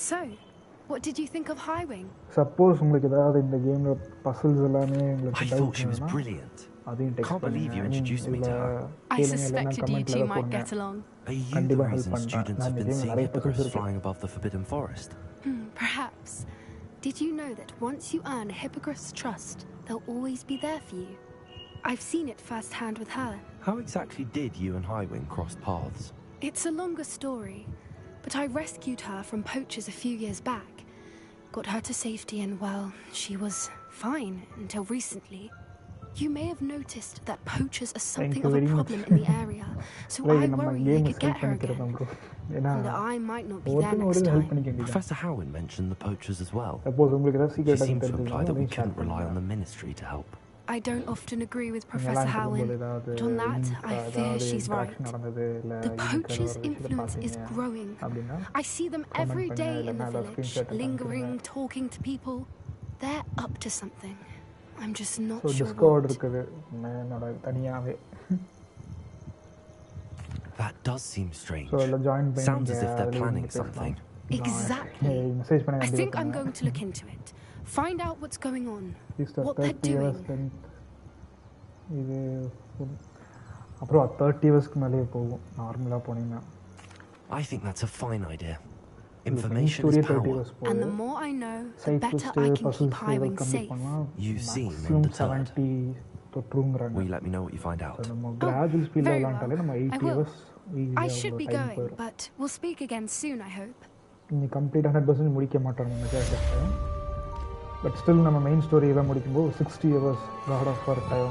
S15: So, what did you think of Highwing?
S1: Suppose உங்களுக்கு ஏதாவது இந்த கேம்ல puzzles எல்லாமே உங்களுக்கு
S4: I thought she was brilliant. Can't believe you introduced me to her.
S15: I suspected you two might get along.
S4: Are you the reason students have been seeing hippogriffs flying above the Forbidden Forest?
S15: Perhaps. Did you know that once you earn a hippogriff's trust, they'll always be there for you? I've seen it firsthand with her.
S4: How exactly did you and Highwing cross paths?
S15: It's a longer story, but I rescued her from poachers a few years back. Got her to safety and, well, she was fine until recently. You may have noticed that poachers are something of a problem in the area, so I worry they could get her again. And I might not be there next time.
S4: Professor Howin mentioned the poachers as well. She seemed to imply that we couldn't rely on the ministry to help.
S15: I don't often agree with Professor Howin, but on that, I fear she's right. The poachers' influence is growing. I see them every day in the village, lingering, talking to people. They're up to something. I'm just not sure what.
S4: That does seem strange.
S1: Sounds
S4: as if they're planning something.
S15: Exactly. I think I'm going to look into it. Find out what's going on. What they're doing.
S1: அப்புறம் 30 இயர்ஸ்க்கு மேலே போகும் நார்மலாக போனீங்கன்னா.
S4: I think that's a fine idea. Information is power.
S15: And the more I know, the better I can keep Highwing safe.
S4: You've seen undeterred.
S1: 70 தொற்றுங்கறாங்க.
S4: Will you let me know what you find out?
S1: நம்ம gradual ஸ்பீட்ல விளையாண்டாலே நம்ம 8 years
S15: I should be going, but we'll speak again soon, I hope.
S1: நீ complete 100% முடிக்க மாட்டோம் நம்ம character. But still நம்ம main story எல்லாம் முடிக்கும்போது 60 years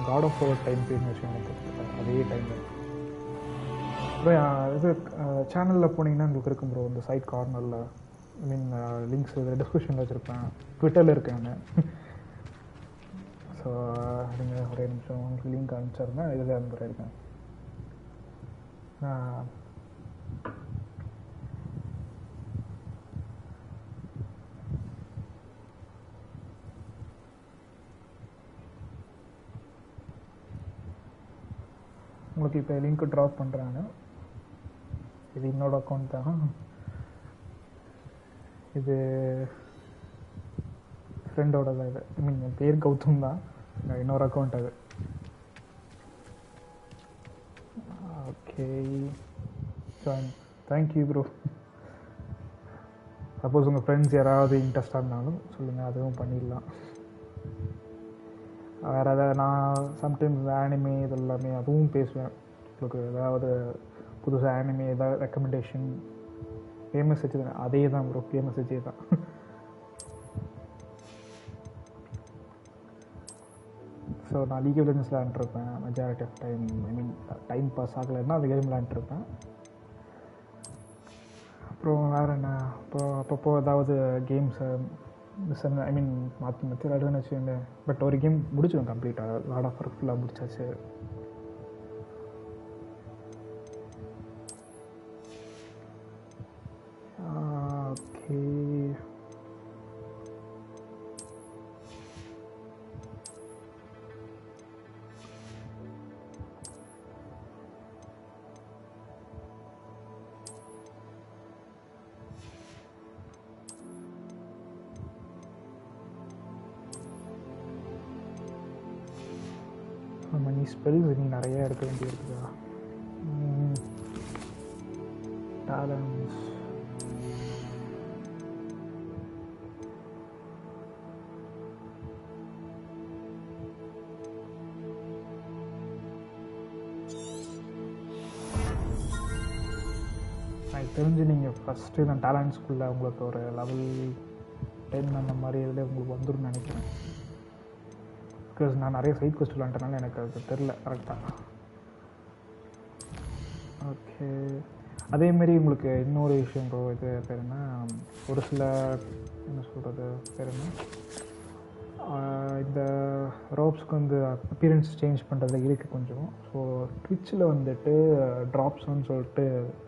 S1: got of time period வச்சுக்கோங்க. அதே டைம் இது சேனலில் போனீங்கன்னா உங்களுக்கு இருக்கும் ப்ரோ இந்த சைட் கார்னரில். ஐ மீன் லிங்க்ஸ் டிஸ்கிரிப்ஷனில் வச்சுருப்பேன். ட்விட்டரில் இருக்கேன். ஸோ நீங்கள் ஒரே நிமிஷம் உங்களுக்கு லிங்க் அனுப்பிச்சிருந்தேன். இதில் அனுப்பியிருக்கேன். உங்களுக்கு இப்போ லிங்க் ட்ராப் பண்ணுறாங்க. இது என்னோட அக்கௌண்ட் தான். இது ஃப்ரெண்டோட தான். இது ஐ மீன் என் பேர் கௌதம் தான். இன்னொரு அக்கௌண்ட் அது. Okay thank you bro. சப்போஸ் உங்கள் ஃப்ரெண்ட்ஸ் யாராவது இன்ட்ரெஸ்டாக இருந்தாலும் சொல்லுங்கள், அதுவும் பண்ணிடலாம். வேறு ஏதாவது நான் சம்டைம்ஸ் ஆனிமே இதெல்லாமே அதுவும் பேசுவேன். உங்களுக்கு ஏதாவது புதுசாக ஆனிமே ஏதாவது ரெக்கமெண்டேஷன் ஃபேமஸ் வச்சு தான் அதே தான் ப்ரோ. ஃபேமஸ் வச்சே தான். ஸோ நான் லீக் ஆஃப் லெஜண்ட்ஸ் விளாண்டுருப்பேன் majority of time. I mean time pass ஆகலைன்னா அது கேம் விளாண்டுருப்பேன். அப்புறம் வேறு என்ன, அப்பப்போ ஏதாவது கேம்ஸை ஐ மீன் மாற்றி விளாடுவேன்னு வச்சுக்கோங்க. பட் ஒரு கேம் முடிச்சிடும் கம்ப்ளீட்டாக. லார்ட் ஆஃப் ஒர்க் ஃபுல்லாக முடிச்சாச்சு. ஓகே மணி ஸ்பெல்ஸ் இனி நிறைய இருக்க வேண்டியிருக்குதா? டேலண்ட்ஸ் எனக்கு தெரிஞ்சு நீங்கள் ஃபஸ்ட்டு நான் டேலண்ட் ஸ்கூலில் உங்களுக்கு ஒரு லெவல் 10 அந்த மாதிரி இதில் உங்களுக்கு வந்துடும் நினைக்கிறேன். பிகாஸ் நான் நிறைய சைட் கொஸ்ட் விளாண்டனால எனக்கு அது தெரில கரெக்டாக. ஓகே அதேமாரி உங்களுக்கு இன்னொரு விஷயம் ப்ரோ. இது பேர் என்ன, ஒரு சில என்ன சொல்கிறது பேர் என்ன, இந்த ரோப்ஸ்க்கு வந்து அப்பியரன்ஸ் சேஞ்ச் பண்ணுறது இருக்குது கொஞ்சம். ஸோ ட்விட்சில் வந்துட்டு ட்ராப்ஸ்ன்னு சொல்லிட்டு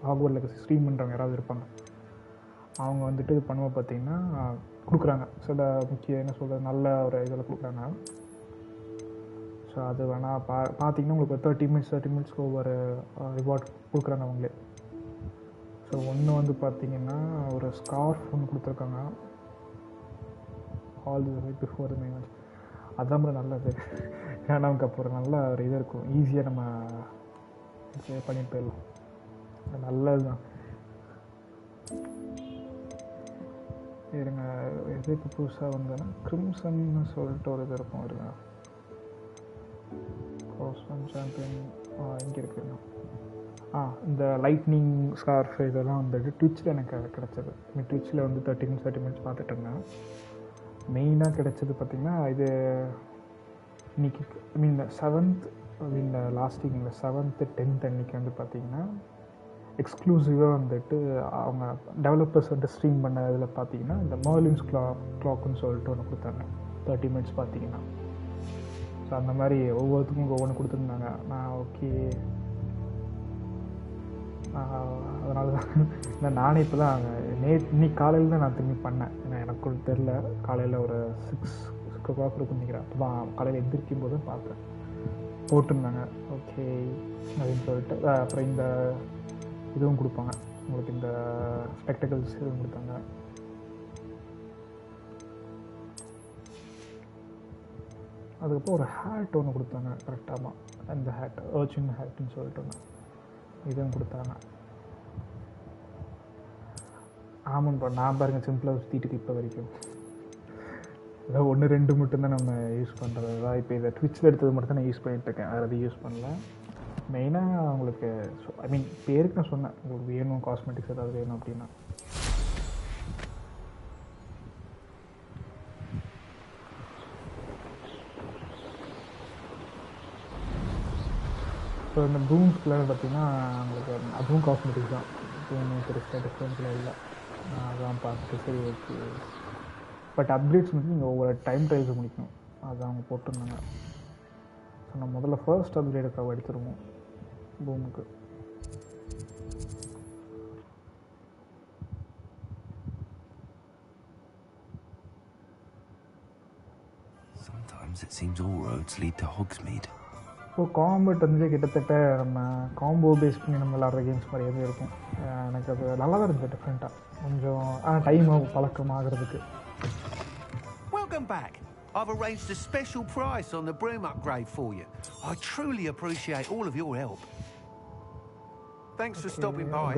S1: ஹாக்வர்ட்ஸில் ஸ்ட்ரீம் பண்ணுறவங்க யாராவது இருப்பாங்க. அவங்க வந்துட்டு இது பண்ணுவோம் பார்த்தீங்கன்னா கொடுக்குறாங்க. சில முக்கிய என்ன சொல்கிறது நல்ல ஒரு இதில் கொடுக்குறாங்க. ஸோ அது வேணால் பார்த்தீங்கன்னா உங்களுக்கு 30 மினிட்ஸ்க்கு ஒவ்வொரு ரிவார்ட் கொடுக்குறாங்க அவங்களே. ஸோ ஒன்று வந்து பார்த்தீங்கன்னா ஒரு ஸ்கார்ஃப் ஒன்று கொடுத்துருக்காங்க. ஆல் பிஃபோர் மே அதுதான் ரொம்ப நல்லது. ஏன்னா நமக்கு அப்போ ஒரு நல்ல ஒரு இது இருக்கும், ஈஸியாக நம்ம பண்ணிட்டு போயிடலாம். நல்லது தான். இருங்க எதுக்கு புதுசாக வந்தேன்னா கிரிம்சன்னு சொல்லிட்டு ஒரு இது இருக்கும். இருங்க சாம்பியன் இங்கே இருக்குங்க. இந்த லைட்னிங் ஸ்கார்ஃப் இதெல்லாம் வந்துட்டு ட்விட்சில் எனக்கு கிடச்சது. ட்விட்சில் வந்து 30 மினிட்ஸ் பார்த்துட்டு இருந்தேன். மெயினாக கிடச்சது பார்த்திங்கன்னா இது இன்னைக்கு ஐ மீன் 7th இந்த லாஸ்ட் வீக்கில் 7th 10th அன்றைக்கி வந்து பார்த்திங்கன்னா எக்ஸ்க்ளூசிவாக வந்துட்டு அவங்க டெவலப்பர்ஸ் வந்து ஸ்ட்ரீம் பண்ண இதில் பார்த்திங்கன்னா இந்த மர்லின்ஸ் கிளாக்குன்னு சொல்லிட்டு ஒன்று கொடுத்தாங்க. 30 மினிட்ஸ் பார்த்திங்கன்னா. ஸோ அந்த மாதிரி ஒவ்வொருத்துக்கும் ஒவ்வொன்று கொடுத்துருந்தாங்க. நான் ஓகே அதனால தான் நானே இப்போ தான் இன்னைக்கு காலையில் தான் நான் திரும்பி பண்ணேன். ஏன்னா எனக்கு தெரில, காலையில் ஒரு 6 o'clock இருக்குன்னு நினைக்கிறேன். அப்போ தான் காலையில் எந்திரிக்கும் போது பார்த்தேன் போட்டிருந்தாங்க. ஓகே அப்படின்னு சொல்லிட்டு அப்புறம் இந்த இதுவும் கொடுப்பாங்க உங்களுக்கு, இந்த ஸ்பெக்டக்கிள்ஸ் இதுவும் கொடுத்தாங்க. அதுக்கப்புறம் ஒரு ஹேட் ஒன்று கொடுத்தாங்க கரெக்டாக. அந்த ஹேட் சின்ன ஹேட்டுன்னு சொல்லிட்டு ஒன்று இதுவும் கொடுத்தாங்க. ஆமாம்ப்பா நான் பாருங்கள் சிம்பிளாக சுற்றிட்டு இப்போ வரைக்கும் அதாவது 1-2 மட்டும்தான் நம்ம யூஸ் பண்ணுறது. அதான் இப்போ இதை ட்விட்சில் எடுத்தது மட்டும் தான் நான் யூஸ் பண்ணிகிட்ருக்கேன். வேறு எதுவும் யூஸ் பண்ணல. மெயினாக உங்களுக்கு ஐ மீன் பேருக்கு நான் சொன்னேன் உங்களுக்கு வேணும் காஸ்மெட்டிக்ஸ் ஏதாவது வேணும் அப்படின்னா. ஸோ இந்த ப்ரூம்ஸ்க்குலாம் பார்த்தீங்கன்னா உங்களுக்கு அதுவும் காஸ்மெட்டிக்ஸ் தான், ப்ரூம் பெருசாக டிஃப்ரென்ஸ்லாம் இல்லை. அதான் பார்த்துட்டு சரி ஓகே. பட் அப்கிரேட்ஸ் வந்து நீங்கள் ஒவ்வொரு டைம் ட்ரைவ்ஸ் முடிக்கணும், அது அவங்க போட்டிருந்தாங்க. ஸோ நம்ம முதல்ல ஃபர்ஸ்ட் அப்கிரேடுக்காக எடுத்துருவோம் ப்ரூமுக்கு.
S4: Sometimes it seems all roads lead to Hogsmeade.
S1: So combat வந்து கிட்டத்தட்ட நம்ம காம்போ பேஸ் பண்ணி நம்ம விளாட்ற கேம்ஸ் மாதிரி எதுவும் இருக்கும். எனக்கு அது நல்லா தான் இருந்துச்சு டிஃப்ரெண்ட்டாக, கொஞ்சம் time பழக்கமாகிறதுக்கு.
S17: Welcome back. I've arranged a special price on the broom upgrade for you. I truly appreciate all of your help. Thanks for stopping by.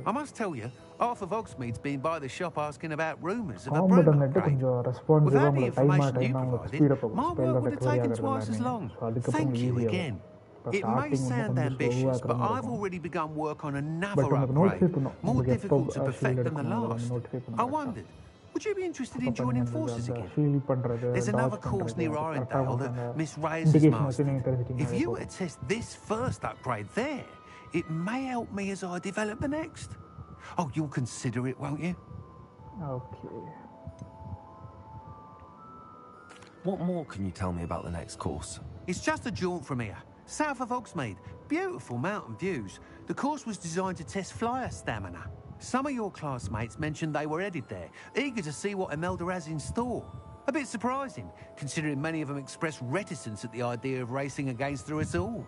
S17: I must tell you, half of Hogsmeade's been by the shop asking about rumours of a broom upgrade. Without the information you provided, my work would have taken twice as long. Thank you again. It may sound ambitious, but I've already begun work on another upgrade, more difficult to perfect than the last. I wondered, would you be interested in joining forces again? There's another course near Arendelle that Miss Reyes is mastering. If you were to test this first upgrade there, it may help me as I develop the next. Oh, you'll consider it, won't you?
S1: Okay.
S4: What more can you tell me about the next course?
S17: It's just a jaunt from here, south of Hogsmeade. Beautiful mountain views. The course was designed to test flyer stamina. Some of your classmates mentioned they were headed there, eager to see what Imelda has in store. A bit surprising, considering many of them expressed reticence at the idea of racing against her at all.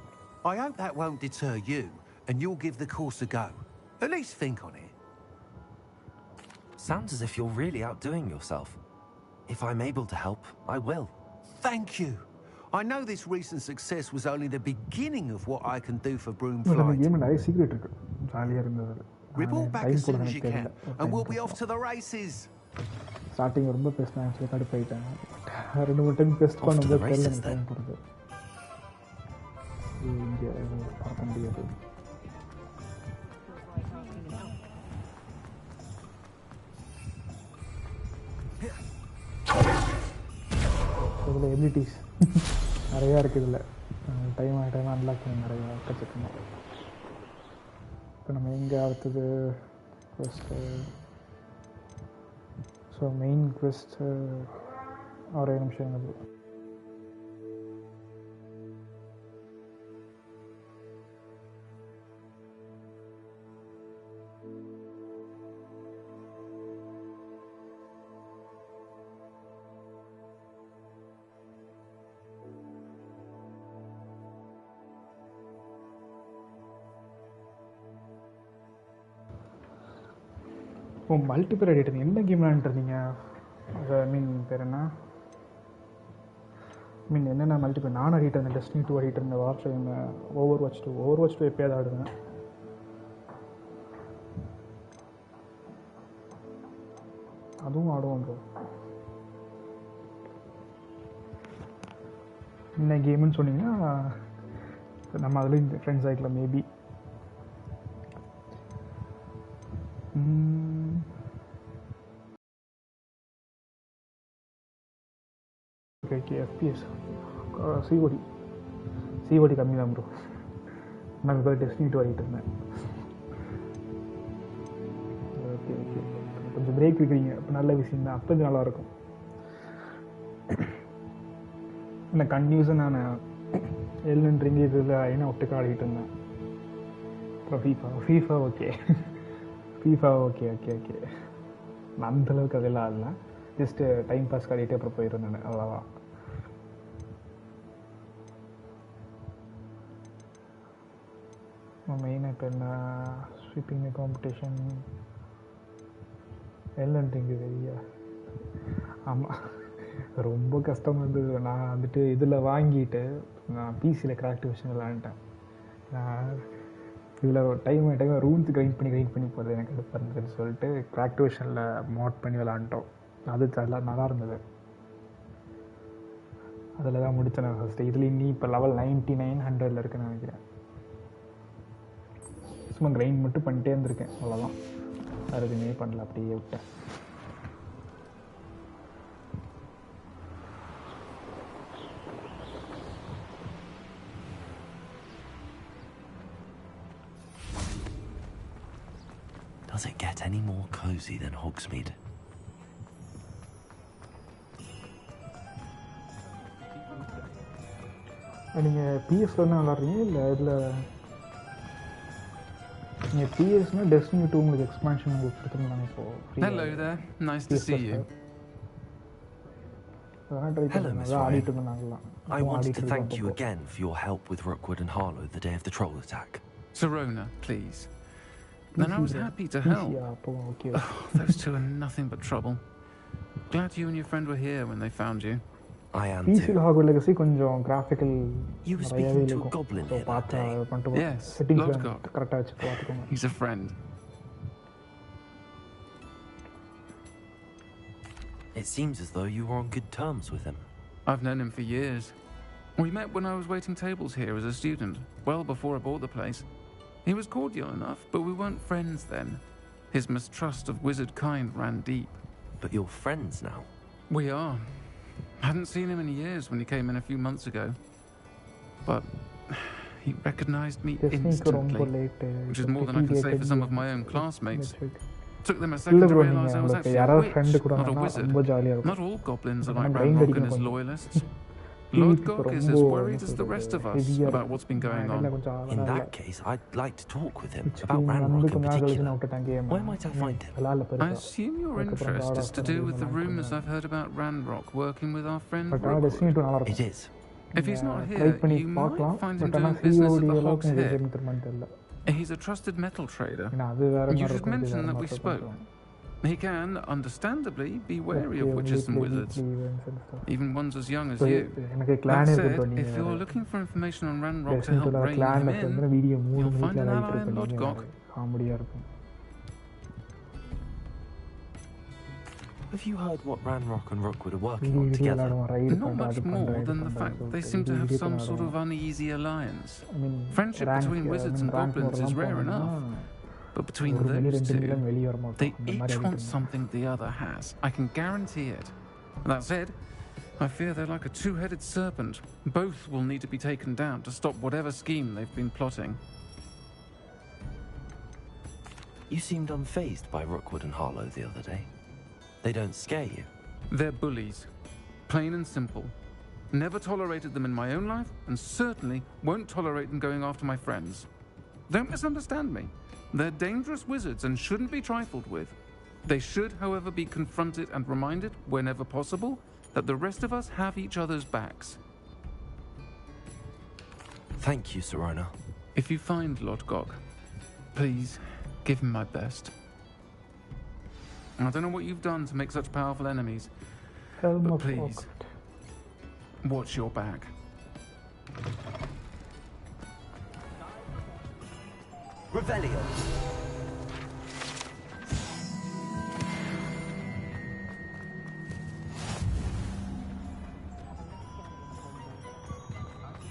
S17: I hope that won't deter you, and you'll give the course a go. At least think on it.
S4: Sounds as if you're really outdoing yourself. If I'm able to help, I will.
S17: Thank you. I know this recent success was only the beginning of what I can do for broom flight. Report back as soon as you can, and we'll be off to the races.
S1: Starting ரொம்ப பேசினா actually கடுப்பாயிட்டேன். 2-3 time paste பண்ணும்போது தெரியல time போடுது. இங்கே பார்க்க முடியாது. இதில் abilities நிறையா இருக்குது. இதில் டைம் அன்லாக் பண்ணி நிறையா கற்றுக்கணும். இப்போ நம்ம எங்கே அடுத்தது குவெஸ்ட்டு, ஸோ மெயின் குவெஸ்ட்டு ஒரே நிமிஷம் எங்கே ஓ மல்டிபிள் ஆடிட்டு என்ன கேம் விளாண்டுருந்தீங்க? அது மீன் பேர் என்ன என்னென்ன மல்டிபிள் நானும் ஆடிட்டு இருந்தேன். டெஸ்டினி 2 ஆடிட்டு இருந்தேன். வார் டைம் ஓவர் வாட்ச் 2 எப்போயாவது ஆடுவேன். அதுவும் ஆடுவோம் ப்ரோ. என்ன கேமுன்னு சொன்னீங்கன்னா நம்ம அதில் இந்த ஃப்ரெண்ட்ஸ் ஆகிக்கலாம் மேபி. FPS சிஓடி கம்மி தான் ப்ரோ. நான் இப்போ டெஸ்டினி 2 ஆகிட்டு இருந்தேன். ஓகே கொஞ்சம் பிரேக் இருக்கிறீங்க, இப்போ நல்ல விஷயம் தான். அப்போ இது நல்லாயிருக்கும். இந்த கன்டினியூஸாக நான் எல்லுன்றீங்க இதில் ஐனா ஒட்டுக்க ஆடிக்கிட்டு இருந்தேன். அப்புறம் ஃபீஃபா ஓகே நான் அந்தளவுக்கு அதெல்லாம் ஆடல. ஜஸ்ட்டு டைம் பாஸ் ஆடிட்டு அப்புறம் போயிருந்தேன், அவ்வளோதான். மெயினாக இப்போ என்ன ஸ்வீப்பிங் காம்படிஷன் எல்லன்றிங்க வெளியா. ஆமாம் ரொம்ப கஷ்டமாக இருந்தது. நான் வந்துட்டு இதில் வாங்கிட்டு நான் பிசியில் கிராஃப்ட் விஷயம் விளாண்டுட்டேன். நான் இதில் டைம் ரூம்ஸ் கிரைண்ட் பண்ணி போகிறது எனக்கு எடுப்பு இருந்ததுன்னு சொல்லிட்டு கிராஃப்ட் விஷனில் மோட் பண்ணி விளாண்டோம். அது நல்லா இருந்தது. அதில் தான் முடித்தேன் நான் ஃபஸ்ட்டு. இதில் இன்னி இப்போ லெவல் 99-100 இருக்குன்னு நினைக்கிறேன். சும்மா கிரைண்ட் மட்டும் பண்ணிட்டே இருந்திருக்கேன், அவ்வளோதான். வேறு எதுவுமே பண்ணல, அப்படியே விட்டேன்.
S4: Does it get any more cozy than Hogsmeade?
S1: நீங்கள் பிஎஸ்ல தான் விளாட்றீங்க இல்லை இதில் நீங்கள் பிஎஸ்னா டெஸ்டினி 2 உங்களுக்கு எக்ஸ்பான்ஷன் உங்களுக்கு கொடுத்துருந்தாங்க இப்போது.
S13: Hello there, nice to see you.
S4: Hello, Miss Ryan. I wanted to thank you again for your help with Rookwood and Harlow the day of the troll attack.
S13: Sirona, please. Then I was happy to help. Oh, those two are nothing but trouble. Glad you and your friend were here when they found you.
S4: I am
S1: too. Hogwarts Legacy கொஞ்சம் graphical.
S4: You were speaking to a goblin here that day.
S13: Yes, Lodgok. He's a friend.
S4: It seems as though you were on good terms with him.
S13: I've known him for years. We met when I was waiting tables here as a student, well before I bought the place. He was cordial enough, but we weren't friends then. His mistrust of wizard kind ran deep.
S4: But you're friends now?
S13: We are. Hadn't seen him in years when he came in a few months ago. But he recognized me instantly, which is more than I can say for some of my own classmates. Took them a second to realize I was actually a witch, not a wizard. Not all goblins are like Ranrock and his loyalists. Lodgok is as worried as the rest of us about what's been going on.
S4: In that case, I'd like to talk with him about Ranrock in particular. Where might I find him?
S13: I assume your interest is to do with the rumours I've heard about Ranrock working with our friend Rookwood.
S4: It is.
S13: If he's not here, you might find him doing business at the Hog's Head. He's a trusted metal trader. You should mention that we spoke. He can, understandably, be wary of witches and wizards, even ones as young as you. That said, if you're looking for information on Ranrock to help rein him in, you'll find an ally in Lodgok.
S4: Have you heard what Ranrock and Rookwood are working on together?
S13: Not much more than the fact that they seem to have some sort of uneasy alliance. Friendship between wizards and goblins is rare enough. But between those two, they each want something the other has. I can guarantee it. That said, I fear they're like a two-headed serpent. Both will need to be taken down to stop whatever scheme they've been plotting.
S4: You seemed unfazed by Rookwood and Harlow the other day. They don't scare you?
S13: They're bullies. Plain and simple. Never tolerated them in my own life, and certainly won't tolerate them going after my friends. Don't misunderstand me. They're dangerous wizards and shouldn't be trifled with. They should, however, be confronted and reminded, whenever possible, that the rest of us have each other's backs.
S4: Thank you, Sirona.
S13: If you find Lodgok, please give him my best. I don't know what you've done to make such powerful enemies, but please, watch your back.
S8: Revelio.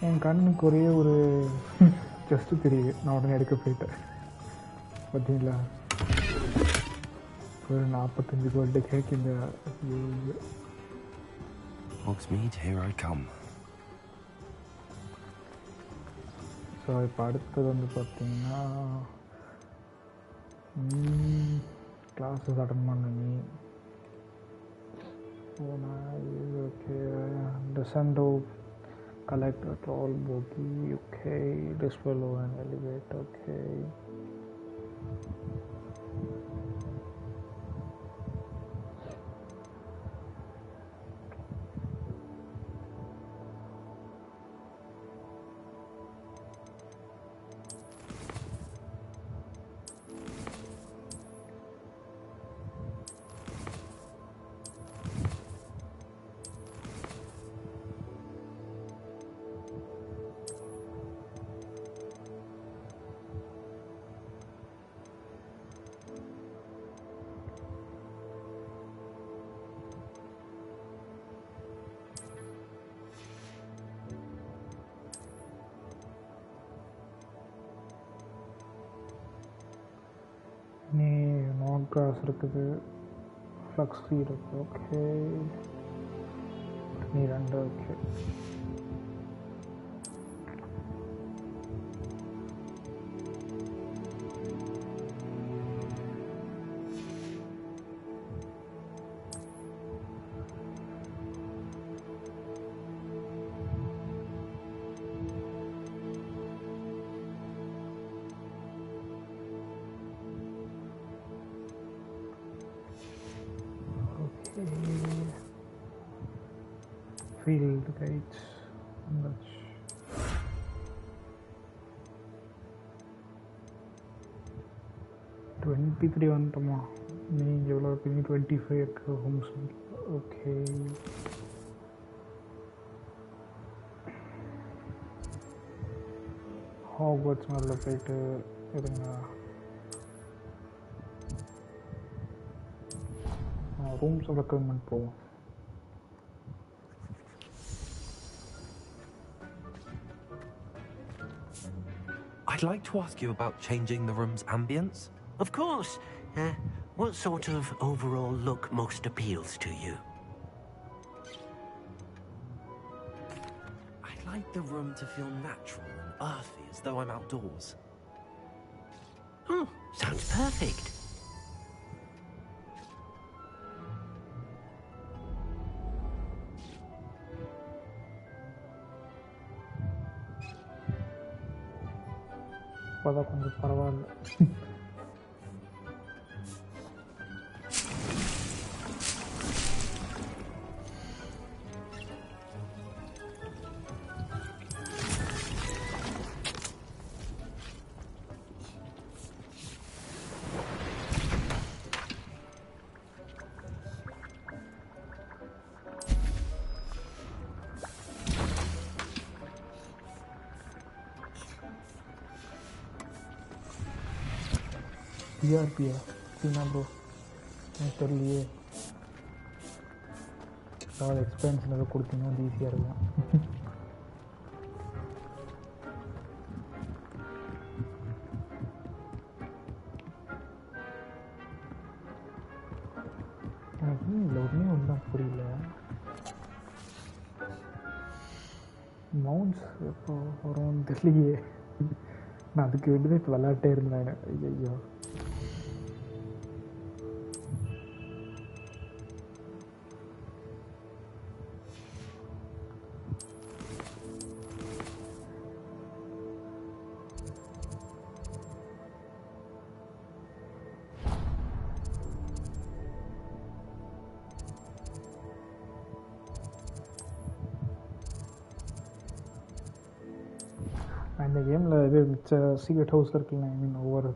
S1: என் கண்ணுக்கு ஒரே ஒரு just தெரியுது, நான் உடனே எடுக்க போயிட்டேன். பார்த்தீங்களா, ஒரு 45 கோல்டு கேக் இந்த
S4: Hogsmeade, here I come.
S1: So இப்போ அடுத்தது வந்து பார்த்தீங்கன்னா கிளாஸஸ் அட்டன் பண்ண நீ okay டெசண்டோ collect a troll bogey, okay, dispel and elevate, okay. நீ நான்கிராஸ் இருக்குது, ஃப்ளக்ஸி இருக்குது, ஓகே. நீ 2 ஓகே. field guides. 23 வந்துட்டோமா? நீங்கள் எவ்வளோ இருக்கீங்க? 25 இருக்கு ஹோம்ஸ். ஓகே, ஹாக்வர்ட்ஸ் மேலே போயிட்டு இருங்க. ரூம்ஸ் ரெக்கமெண்ட் போவோம்.
S4: I'd like to ask you about changing the room's ambience.
S8: Of course. What sort of overall look most appeals to you?
S4: I'd like the room to feel natural and earthy, as though I'm outdoors.
S8: Oh, sounds perfect.
S1: இப்போதான் கொஞ்சம் பரவாயில்ல. டிஆர்பியா அப்படின்னா bro எனக்கு தெரியலையே. ஏதாவது எக்ஸ்பென்ஷன் எதாவது கொடுத்தீங்கன்னா அது ஈஸியாக இருக்கும். எனக்கு இல்லை ஒன்றே ஒன்று தான் புரியல. மவுண்ட்ஸ் எப்போ வரும்னு தெரியலையே. நான் அதுக்கு வேண்டியதான் இப்போ விளையாட்டே இருந்தேன். ஐயோ, இந்த கேமில் இது மிச்ச சீக்ரெட் ஹவுஸ் இருக்குல்ல, ஒவ்வொரு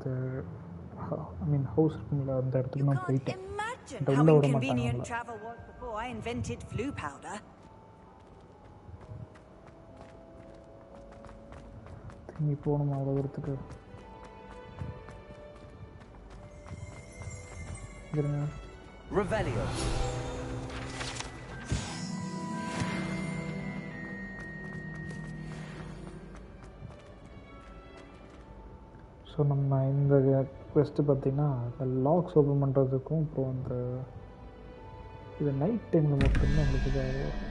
S1: ஹவுஸ் இருக்குங்களா, அந்த இடத்துக்கு நான் போயிட்டேன்.
S16: How inconvenient travel was before I invented flu powder.
S1: திரும்பி போகணுமா அவ்வளோ தூரத்துக்கு?
S11: Revelio.
S1: ஸோ நம்ம இந்த குவெஸ்ட்டு பார்த்திங்கன்னா லாக்ஸ் ஓப்பன் பண்ணுறதுக்கும் அப்புறம் அந்த இது நைட் டைமில் மட்டும்தான் நம்மளுக்கு இதாக வரும்.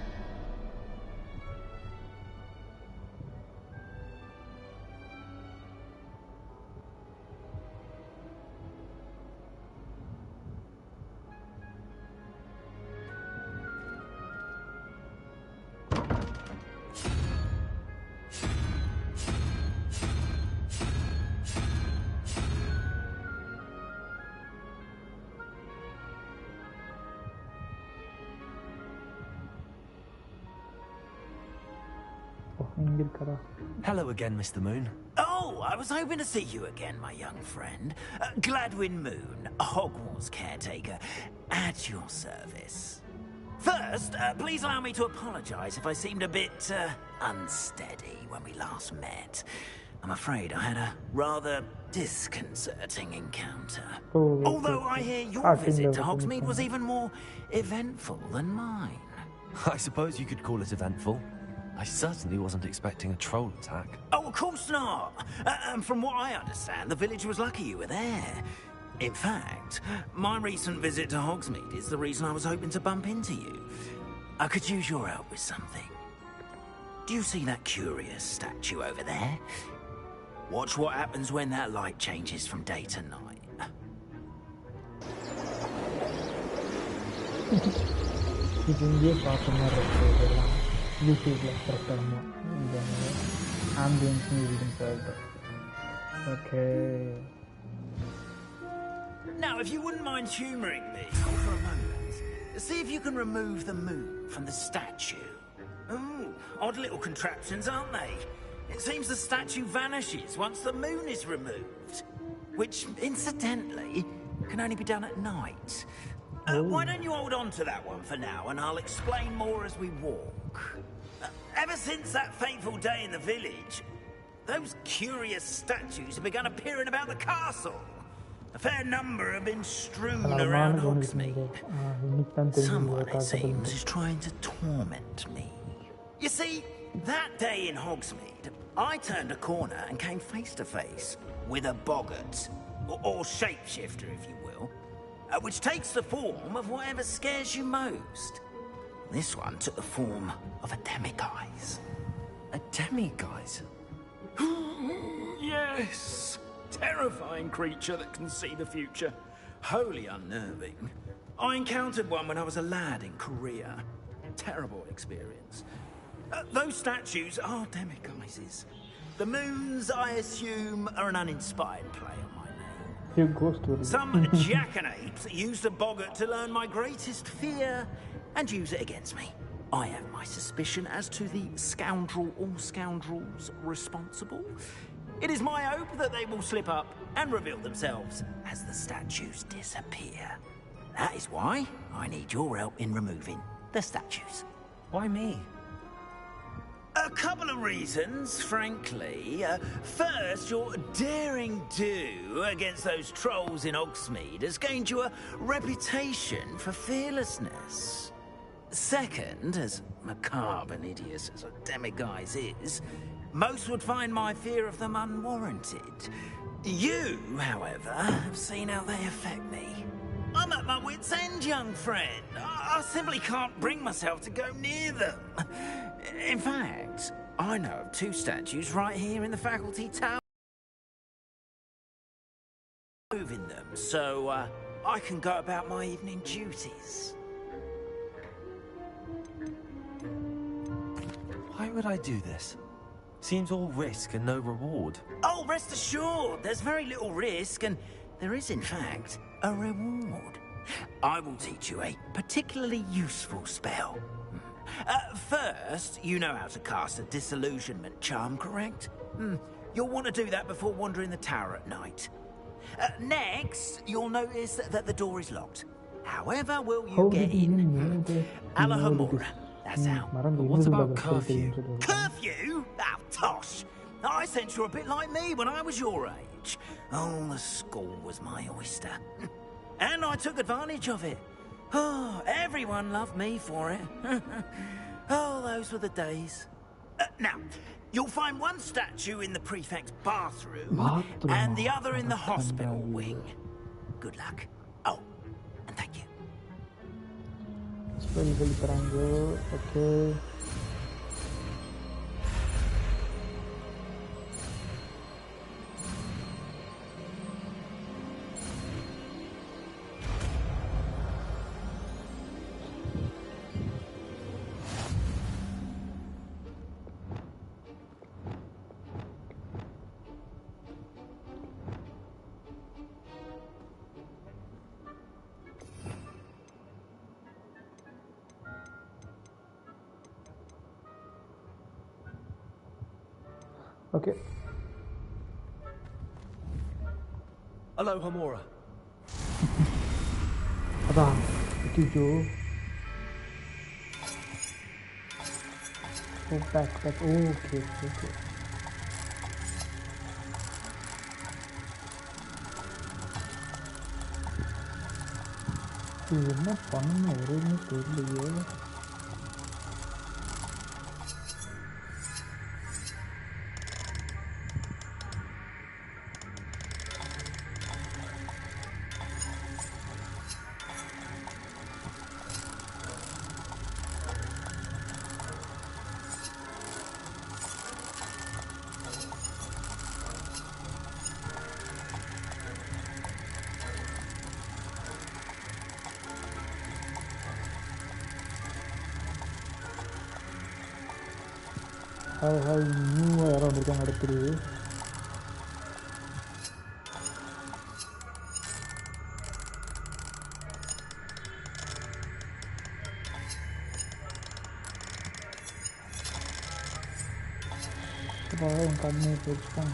S4: Hello again, Mr. Moon.
S11: Oh, I was hoping to see you again, my young friend. Gladwin Moon, Hogwarts caretaker, at your service. First, please allow me to apologize if I seemed a bit unsteady when we last met. I'm afraid I had a rather disconcerting encounter. Although I hear your visit to Hogsmeade was even more eventful than mine.
S4: I suppose you could call it eventful. I certainly wasn't expecting a troll attack.
S11: Oh, of course not. And from what I understand, the village was lucky you were there. In fact, my recent visit to Hogsmeade is the reason I was hoping to bump into you. I could use your help with something. Do you see that curious statue over there? Watch what happens when that light changes from day to night.
S1: யூடியூப்பில் கரெக்டாக இந்த ambience மியூசிக்னு சொல்லிட்டு. Okay.
S11: Now, if you wouldn't mind humouring me for a moment, see if you can remove the moon from the statue. Ooh, odd little contraptions, aren't they? It seems the statue vanishes once the moon is removed. Which, incidentally, can only be done at night. Why don't you hold on to that one for now, and I'll explain more as we walk. Ever since that fateful day in the village, those curious statues have begun appearing about the castle. A fair number have been strewn around Hogsmeade. Someone, it seems, is trying to torment me. You see, that day in Hogsmeade, I turned a corner and came face to face with a boggart, or shapeshifter, if you will, which takes the form of whatever scares you most. This one took the form of a demiguise.
S4: A demiguise?
S11: Yes! Terrifying creature that can see the future. Wholly unnerving. I encountered one when I was a lad in Korea. Terrible experience. Those statues are demiguises. The moons, I assume, are an uninspired play on my name. Some jackanapes used a boggart to learn my greatest fear and use it against me. I have my suspicion as to the scoundrel or scoundrels responsible. It is my hope that they will slip up and reveal themselves as the statues disappear. That is why I need your help in removing the statues.
S4: Why me?
S11: A couple of reasons, frankly. First, your daring do against those trolls in Hogsmeade has gained you a reputation for fearlessness. Second, as macabre and hideous as a demiguise is, most would find my fear of them unwarranted. You, however, have seen how they affect me. I'm at my wit's end, young friend. I simply can't bring myself to go near them. In fact, I know of two statues right here in the faculty tower. Moving them, so I can go about my evening duties.
S4: Why would I do this? Seems all risk and no reward.
S11: Oh, rest assured, there's very little risk, and there is, in fact, a reward. I will teach you a particularly useful spell. First, you know how to cast a disillusionment charm, correct? You'll want to do that before wandering the tower at night. Next, you'll notice that the door is locked. However will you get in? Alahamora. That's how.
S4: What about curfew?
S11: Curfew? Oh, tosh. I sense you're a bit like me when I was your age. Oh, the school was my oyster. And I took advantage of it. Oh, everyone loved me for it. Oh, those were the days. Now, you'll find one statue in the prefect's bathroom and the other in the hospital wing. Good luck. Oh, and thank you.
S1: Okay. Okay.
S4: Hello, Hamura.
S1: Ada, itu Oh, back. Oh, okay. என்ன பண்ண ஒரேன்னு தெரியலையே. Hai, new யாரோ வந்திருக்காங்க அடுத்து. கண்ணே போச்சுட்டான்.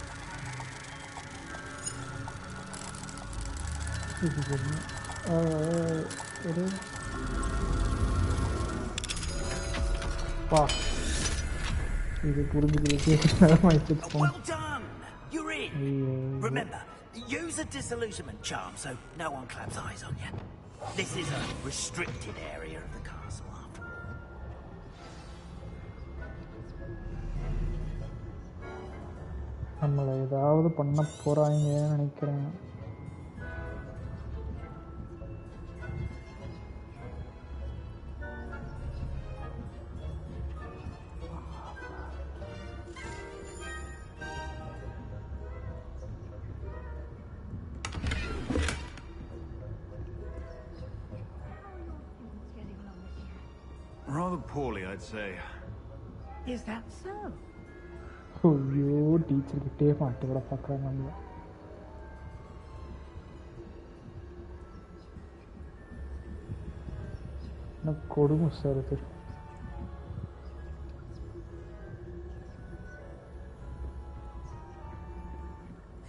S1: இது பா இது புரிஞ்சுக்கிறதுக்கு
S11: Well done! You're in! Remember, use a disillusionment charm so no one claps eyes on you. This is a restricted area of the castle, after all.
S1: நம்மளை ஏதாவது பண்ண போறாங்கன்னு நினைக்கிறேன்.
S3: Rather poorly, I'd say.
S14: Is that so?
S1: ஐயோ teacher கிட்டே மாட்டு கூட பார்க்குறாங்க நம்மள. என்ன கொடுமை சார் இது.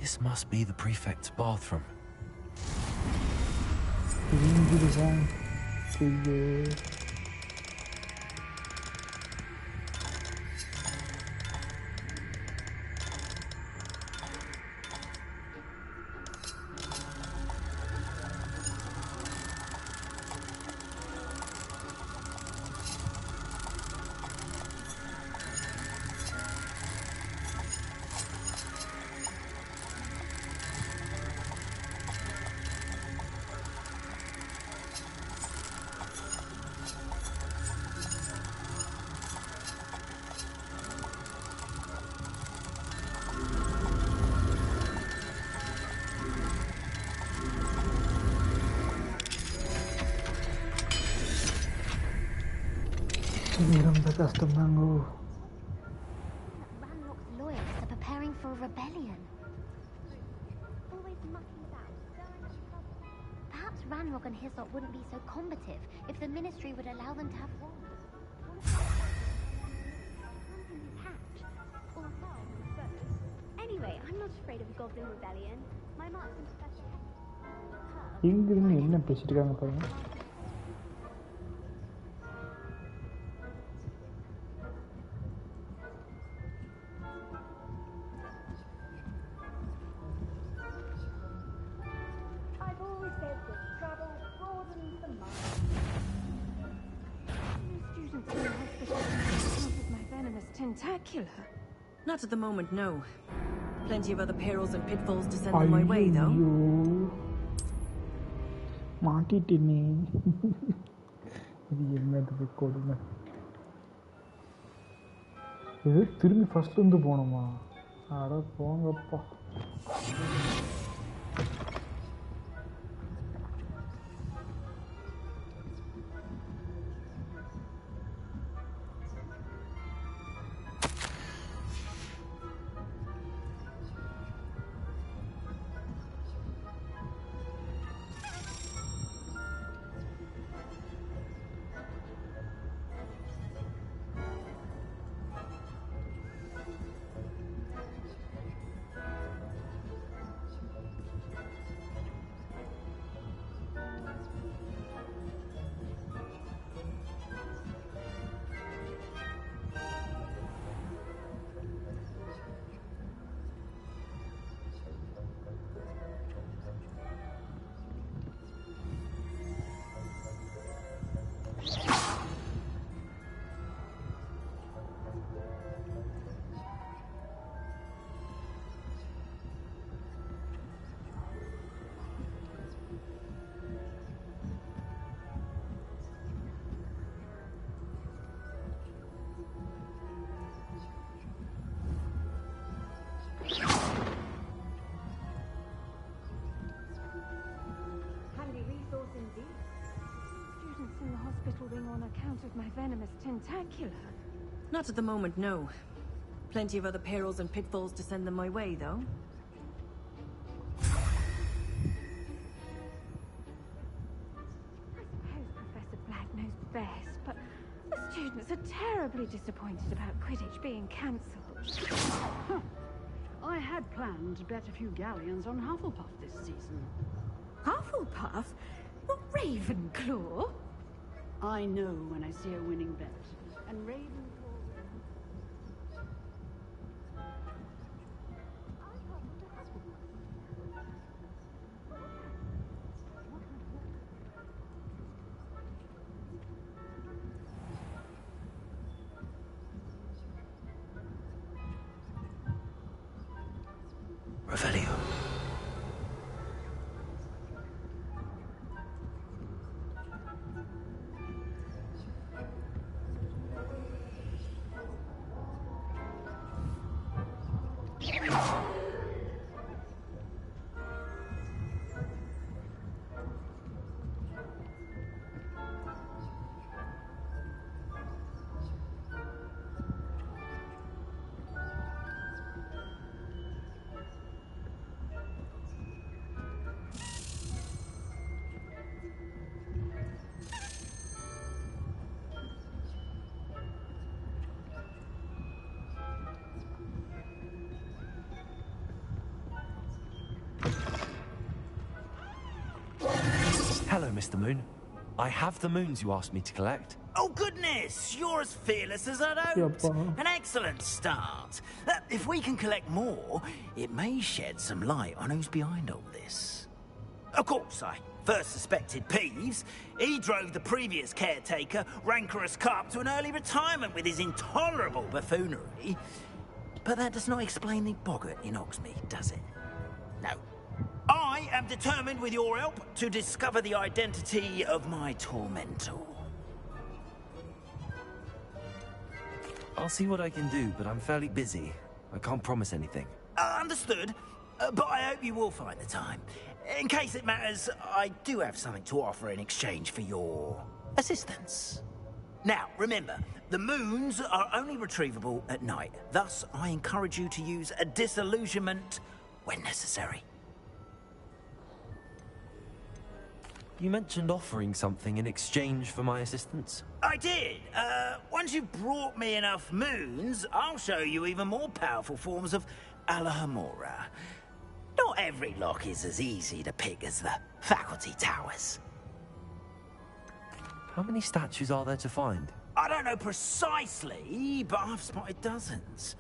S4: This must be the prefect's bathroom.
S1: ரொம்ப கஷ்டம் தாங்க.
S12: Ranrock's loyalists are preparing for a rebellion. Perhaps Ranrock and Hyssop wouldn't be so combative if the Ministry would allow them to have war.
S18: Anyway, I'm not afraid of a goblin rebellion. My marks and professor.
S1: இங்க இருந்து என்ன பேசிட்டு இருக்காங்க பாருங்க.
S19: Tentacular? Not at the moment, no. Plenty of other perils and pitfalls descend on my way, though.
S1: மாட்டிட்டேனே. இது என்னது கொடுமை. இது திரும்பி ஃபர்ஸ்ட் வந்து போகணுமா? அட போங்கப்பா.
S19: On account of my venomous tentacular? Not at the moment, no. Plenty of other perils and pitfalls descend them my way, though. I suppose Professor Black knows best, but the students are terribly disappointed about Quidditch being cancelled.
S20: I had planned to bet a few galleons on Hufflepuff this season.
S19: Hufflepuff? Not Ravenclaw?
S20: I know when I see a winning bet. And Ravenclaw...
S4: Revelio. Hello, Mr. Moon. I have the moons you asked me to collect.
S11: Oh, goodness! You're as fearless as I'd hoped. An excellent start. If we can collect more, it may shed some light on who's behind all this. Of course, I first suspected Peeves. He drove the previous caretaker, Rancorous Carp, to an early retirement with his intolerable buffoonery. But that does not explain the boggart in Hogsmeade, does it? No. I am determined, with your help, to discover the identity of my tormentor.
S4: I'll see what I can do, but I'm fairly busy. I can't promise anything.
S11: Understood. But I hope you will find the time. In case it matters, I do have something to offer in exchange for your assistance. Now, remember, the moons are only retrievable at night. Thus, I encourage you to use a disillusionment when necessary.
S4: You mentioned offering something in exchange for my assistance?
S11: I did. Once you've brought me enough moons, I'll show you even more powerful forms of Alohomora. Not every lock is as easy to pick as the faculty towers.
S4: How many statues are there to find?
S11: I don't know precisely, but I've spotted dozens.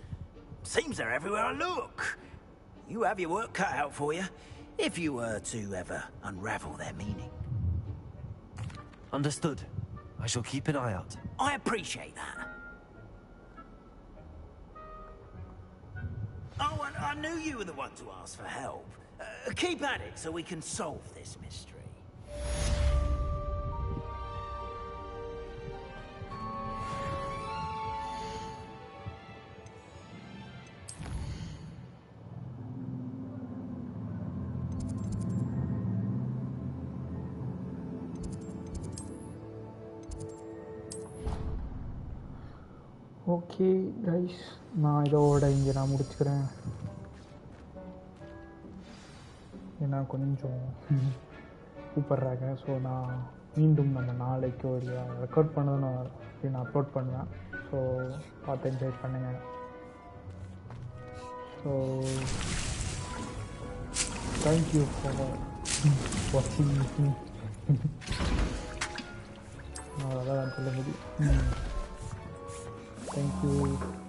S11: Seems they're everywhere I look. You have your work cut out for you, if you were to ever unravel their meaning.
S4: Understood. I shall keep an eye out.
S11: I appreciate that. Oh, and I knew you were the one to ask for help. Keep at it so we can solve this mystery.
S1: Okay guys, நான் இதோட இங்கே நான் முடிச்சுக்கிறேன். ஏன்னா கொஞ்சம் கூப்பிட்றாங்க. So நான் மீண்டும் நம்ம நாளைக்கு ஒரு ரெக்கார்ட் பண்ணதை நான் அப்லோட் பண்ணுவேன். ஸோ பார்த்து என்ஜாய் பண்ணுங்கள். ஸோ தேங்க்யூ ஃபார் வாட்சிங். அவ்வளோதான் சொல்ல முடியும். Thank you.